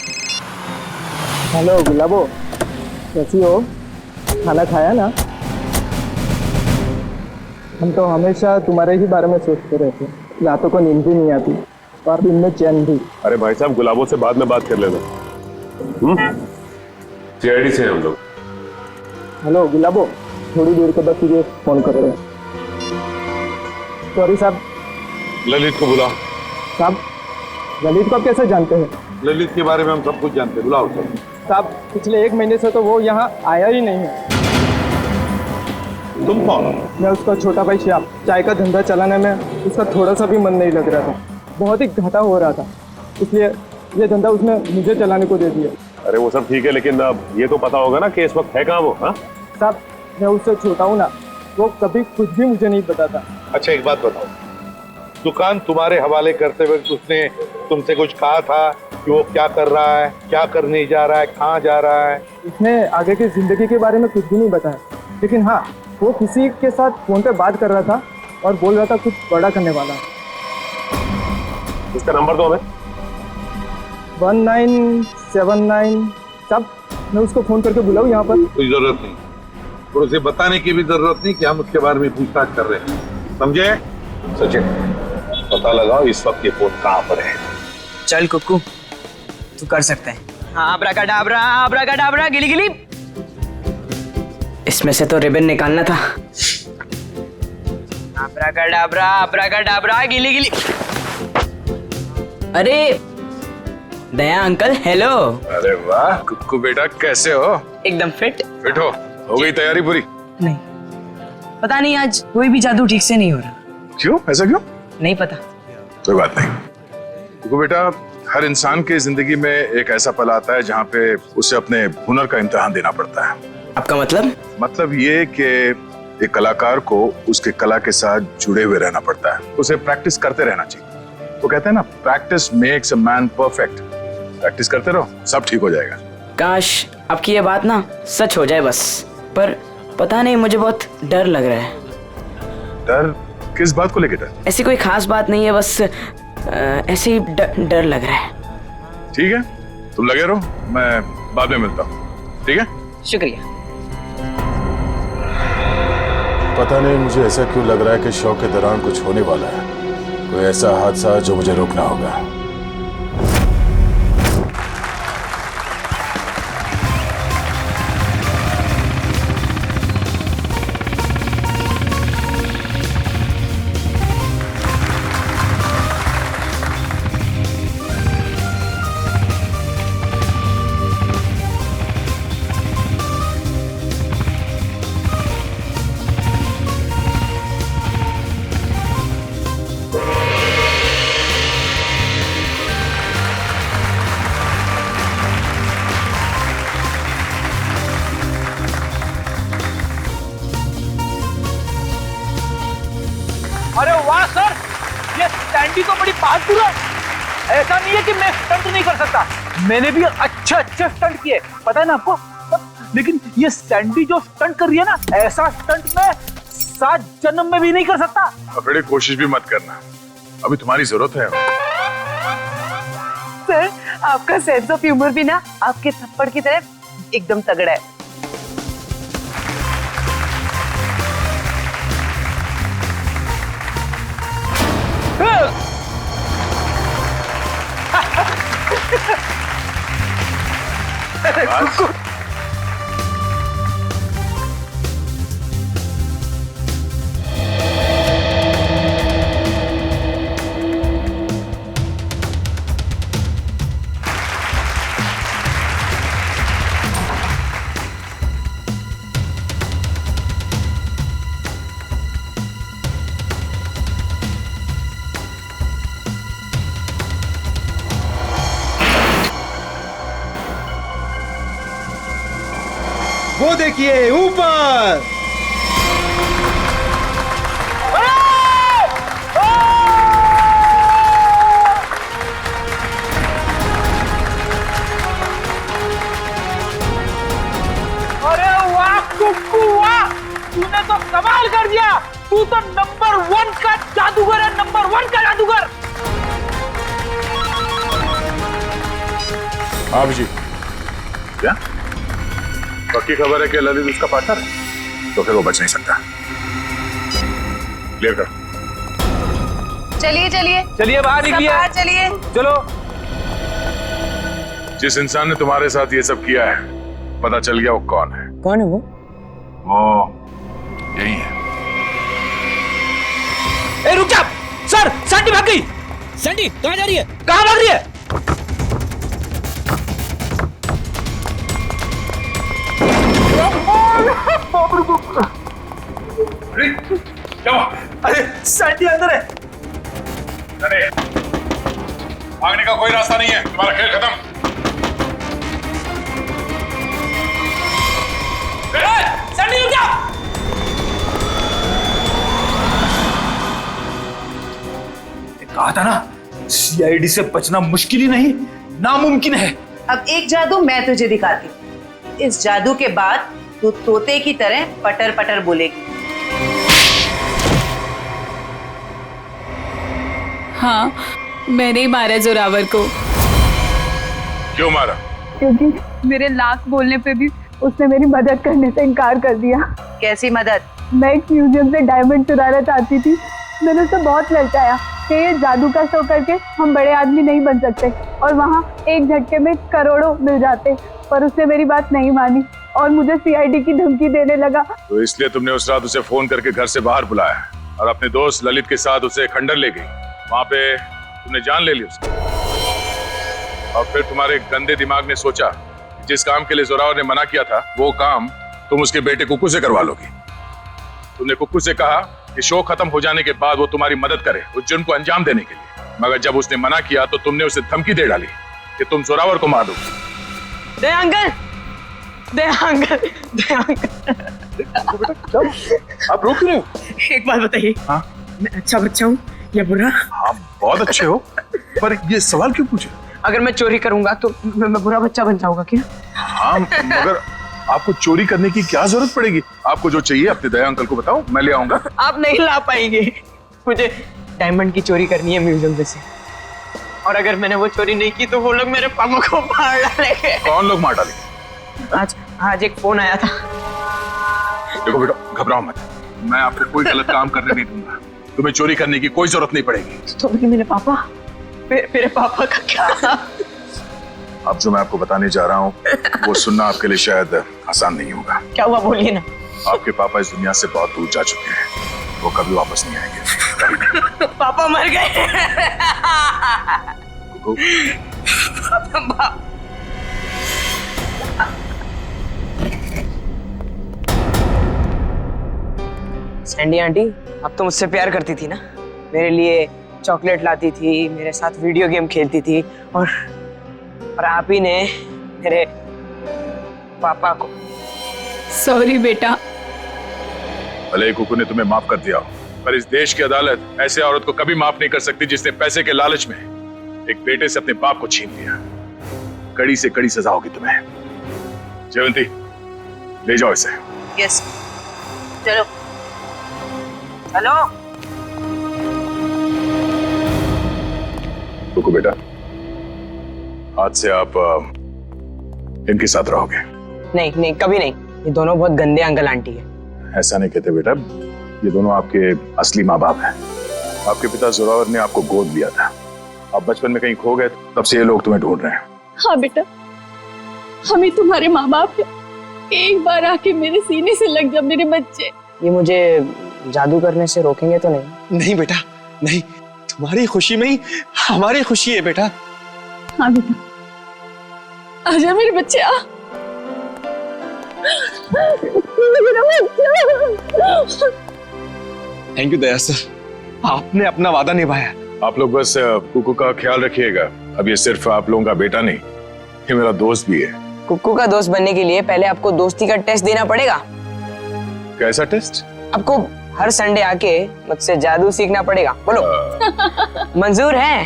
हेलो गुलाबो, कैसी हो? खाना खाया ना? हम तो हमेशा तुम्हारे ही बारे में सोचते रहते, रातों को नींद भी नहीं आती और दिन में चैन भी। अरे भाई साहब, गुलाबों से बाद में बात कर लेना। सीआईडी से हम लोग। हेलो गुलाबो, थोड़ी देर के बाद तुझे फोन कर रहे हैं। सॉरी साहब। ललित को बुला। साहब, ललित को आप कैसे जानते हैं? ललित के बारे में हम सब कुछ जानते हैं, बुलाओ सब। साहब पिछले 1 महीने से तो वो यहाँ आया ही नहीं है। तुम कौन? मैं उसका छोटा भाई श्याम। चाय का धंधा चलाने में उसका थोड़ा सा भी मन नहीं लग रहा था, बहुत ही घाटा हो रहा था, इसलिए ये धंधा उसने मुझे चलाने को दे दिया। अरे वो सब ठीक है, लेकिन अब ये तो पता होगा ना कि इस वक्त है कहाँ वो? हाँ साहब मैं उससे छोटा हूँ ना, वो कभी कुछ भी मुझे नहीं बताता। अच्छा एक बात बताओ, दुकान तुम्हारे हवाले करते वक्त उसने तुमसे कुछ कहा था कि वो क्या कर रहा है, क्या करने जा रहा है, कहाँ जा रहा है? उसने आगे की जिंदगी के बारे में कुछ भी नहीं बताया, लेकिन हाँ वो किसी के साथ फोन पे बात कर रहा था और बोल रहा था कुछ बड़ा करने वाला है। इसका नंबर दो हमें। 1979। साहब मैं उसको फोन करके बुलाऊं यहाँ पर? कोई जरूरत नहीं, और उसे बताने की भी जरूरत नहीं कि हम उसके बारे में पूछताछ कर रहे हैं, समझे? सचिन पता लगाओ इस वक्त ये फोन कहाँ पर है। चल कुक्कू तू कर सकते हैं। हाँ अब्राकडाब्रा गिली गिली। इसमें से तो रिबन निकालना था। अब्राकडाब्रा गिली गिली। अरे दया अंकल हेलो। अरे वाह कुक्कू बेटा, कैसे हो? एकदम फिट हो गई तैयारी पूरी? नहीं, पता नहीं आज कोई भी जादू ठीक से नहीं हो रहा। क्यों? ऐसा क्यों? नहीं पता। कोई बात नहीं कुक्कू बेटा, हर इंसान की जिंदगी में एक ऐसा पल आता है जहाँ पे उसे अपने हुनर का इम्तिहान देना पड़ता है। आपका मतलब? मतलब ये कि एक कलाकार को उसके कला के साथ जुड़े हुए रहना पड़ता है, उसे प्रैक्टिस करते रहना चाहिए। वो कहते हैं ना, practice makes a man perfect. Practice करते रहो, सब ठीक हो जाएगा। काश आपकी ये बात ना सच हो जाए बस, पर पता नहीं मुझे बहुत डर लग रहा है। डर? किस बात को लेकर डर? ऐसी कोई खास बात नहीं है, बस ऐसे ही डर लग रहा है। ठीक है तुम लगे रहो, मैं बाद में मिलता हूँ। ठीक है? शुक्रिया। पता नहीं मुझे ऐसा क्यों लग रहा है कि शो के दौरान कुछ होने वाला है, कोई ऐसा हादसा जो मुझे रोकना होगा। अरे वाह सर, ये सैंडी तो बड़ी बहादुर है। ऐसा नहीं है कि मैं स्टंट नहीं कर सकता, मैंने भी अच्छे स्टंट किए, पता है ना आपको। लेकिन ये सैंडी जो स्टंट कर रही है ना, ऐसा स्टंट मैं 7 जन्म में भी नहीं कर सकता। अफड़े कोशिश भी मत करना, अभी तुम्हारी जरूरत है। सर आपका सेंस ऑफ ह्यूमर भी ना आपके थप्पड़ की तरह एकदम तगड़ा है। वो देखिए ऊपर। अरे वाह कुक्कू वाह, तूने तो कमाल कर दिया। तू तो नंबर 1 का जादूगर है, नंबर 1 का जादूगर। हाँ जी, क्या पक्की खबर है कि ललित उसका पार्टनर है? तो फिर वो बच नहीं सकता। क्लियर कर। चलिए चलिए चलिए बाहर निकलिए, बाहर चलिए। चलो। जिस इंसान ने तुम्हारे साथ ये सब किया है, पता चल गया वो कौन है? कौन है वो? यही है। ए रुक जा सर, सैंडी भाग गई। सैंडी कहाँ जा रही है? कहाँ भाग रही है? अरे क्या हुआ? अरे सैंडी अंदर है। अरे भागने का कोई रास्ता नहीं है, तुम्हारा खेल खत्म। सैंडी रुक जा। कहा था ना, सीआईडी से बचना मुश्किल ही नहीं नामुमकिन है। अब एक जादू मैं तुझे दिखाती हूँ। इस जादू के बाद तू तोते की तरह पटर पटर बोलेगी। हाँ, मैंने ही मारा जोरावर को। क्यों मारा? क्योंकि मेरे लाख बोलने पे भी उसने मेरी मदद करने से इनकार कर दिया। कैसी मदद? मैं एक म्यूजियम से डायमंड चुराना चाहती थी। मैंने उसे बहुत ललचाया कि ये जादू का शो करके हम बड़े आदमी नहीं बन सकते और वहाँ एक झटके में करोड़ों मिल जाते, पर उसने मेरी बात नहीं मानी और मुझे सीआईडी की धमकी देने लगा। तो इसलिए तुमने उस रात उसे फोन करके घर से बाहर बुलाया और अपने दोस्त ललित के साथ उसे खंडर ले गई। वहां पे तुमने जान ले ली उसकी और फिर तुम्हारे गंदे दिमाग ने सोचा जिस काम के लिए जोरावर ने मना किया था वो काम तुम उसके बेटे कुक्कू से करवा लोगी। तुमने कुक्कू से कहा कि शो खत्म हो जाने के बाद वो तुम्हारी मदद करे उस जुर्म को अंजाम देने के लिए, मगर जब उसने मना किया तो तुमने उसे धमकी दे डाली कि तुम जोरावर को मार दोगे। दे अंकल, दे अंकल, दे अंकल। आप रोक रहे हो? एक बात बताइए, हाँ? मैं अच्छा बच्चा हूँ या बुरा? हाँ बहुत अच्छे हो, पर ये सवाल क्यों पूछे? अगर मैं चोरी करूंगा तो मैं बुरा बच्चा बन जाऊंगा क्या? हाँ, मगर आपको चोरी करने की क्या जरूरत पड़ेगी? आपको जो चाहिए अपने दया अंकल को बताओ, मैं ले आऊंगा। आप नहीं ला पाएंगे। मुझे डायमंड की चोरी करनी है म्यूजियम में से, और अगर मैंने वो चोरी नहीं की तो वो लोग मेरे पापा को मार डालेंगे। कौन लोग मार डालेंगे? आज एक फोन आया था। देखो बेटा, घबराओ मत, मैं आपको कोई गलत काम करने नहीं दूंगा। तुम्हें चोरी करने की कोई जरूरत नहीं पड़ेगी। तो मेरे पापा, मेरे पापा का क्या? अब जो मैं आपको बताने जा रहा हूँ वो सुनना आपके लिए शायद आसान नहीं होगा। क्या हुआ, बोलिए ना। आपके पापा इस दुनिया से बहुत दूर जा चुके हैं, वो कभी वापस नहीं आएंगे। पापा मर गए। सैंडी आंटी, अब तो मुझसे प्यार करती थी ना, मेरे लिए चॉकलेट लाती थी, मेरे साथ वीडियो गेम खेलती थी, और आप ही ने मेरे पापा को। सॉरी बेटा। भले ही कुकू ने तुम्हें माफ कर दिया हो, पर इस देश की अदालत ऐसे औरत को कभी माफ नहीं कर सकती जिसने पैसे के लालच में एक बेटे से अपने बाप को छीन लिया। कड़ी से कड़ी सजा होगी तुम्हें। जयवंती, ले जाओ इसे। यस, चलो चलो। कुकू बेटा, आज से आप इनके साथ रहोगे। नहीं नहीं, कभी नहीं। ये दोनों बहुत गंदे अंकल आंटी है। ऐसा नहीं कहते बेटा, ये दोनों आपके असली माँ बाप हैं। आपके पिता जोरावर ने आपको गोद लिया था, आप बचपन में कहीं खो गए, तब से ये लोग तुम्हें ढूंढ रहे हैं। हाँ बेटा, हम ही तुम्हारे माँ बाप हैं। एक बार आके मेरे सीने से लग जा मेरे बच्चे। ये मुझे जादू करने से रोकेंगे तो नहीं? नहीं बेटा, नहीं। तुम्हारी खुशी में ही हमारी खुशी है बेटा। हाँ बेटा, आजा मेरे बच्चे, आ। थैंक यू दया सर, आपने अपना वादा निभाया। आप लोग बस कुकू का ख्याल रखिएगा। अब ये सिर्फ आप लोगों का बेटा नहीं, ये मेरा दोस्त भी है। कुक्कू का दोस्त बनने के लिए पहले आपको दोस्ती का टेस्ट देना पड़ेगा। कैसा टेस्ट? आपको हर संडे आके मुझसे जादू सीखना पड़ेगा। बोलो, मंजूर है?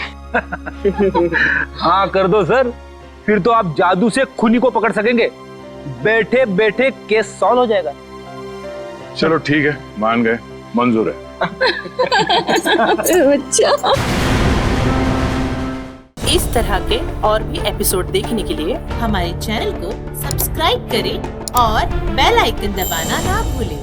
हाँ कर दो सर, फिर तो आप जादू से खूनी को पकड़ सकेंगे। बैठे बैठे केस सॉल्व हो जाएगा। चलो ठीक है, मान गए, मंजूर है। बच्चा। इस तरह के और भी एपिसोड देखने के लिए हमारे चैनल को सब्सक्राइब करें और बेल आइकन दबाना ना भूलें।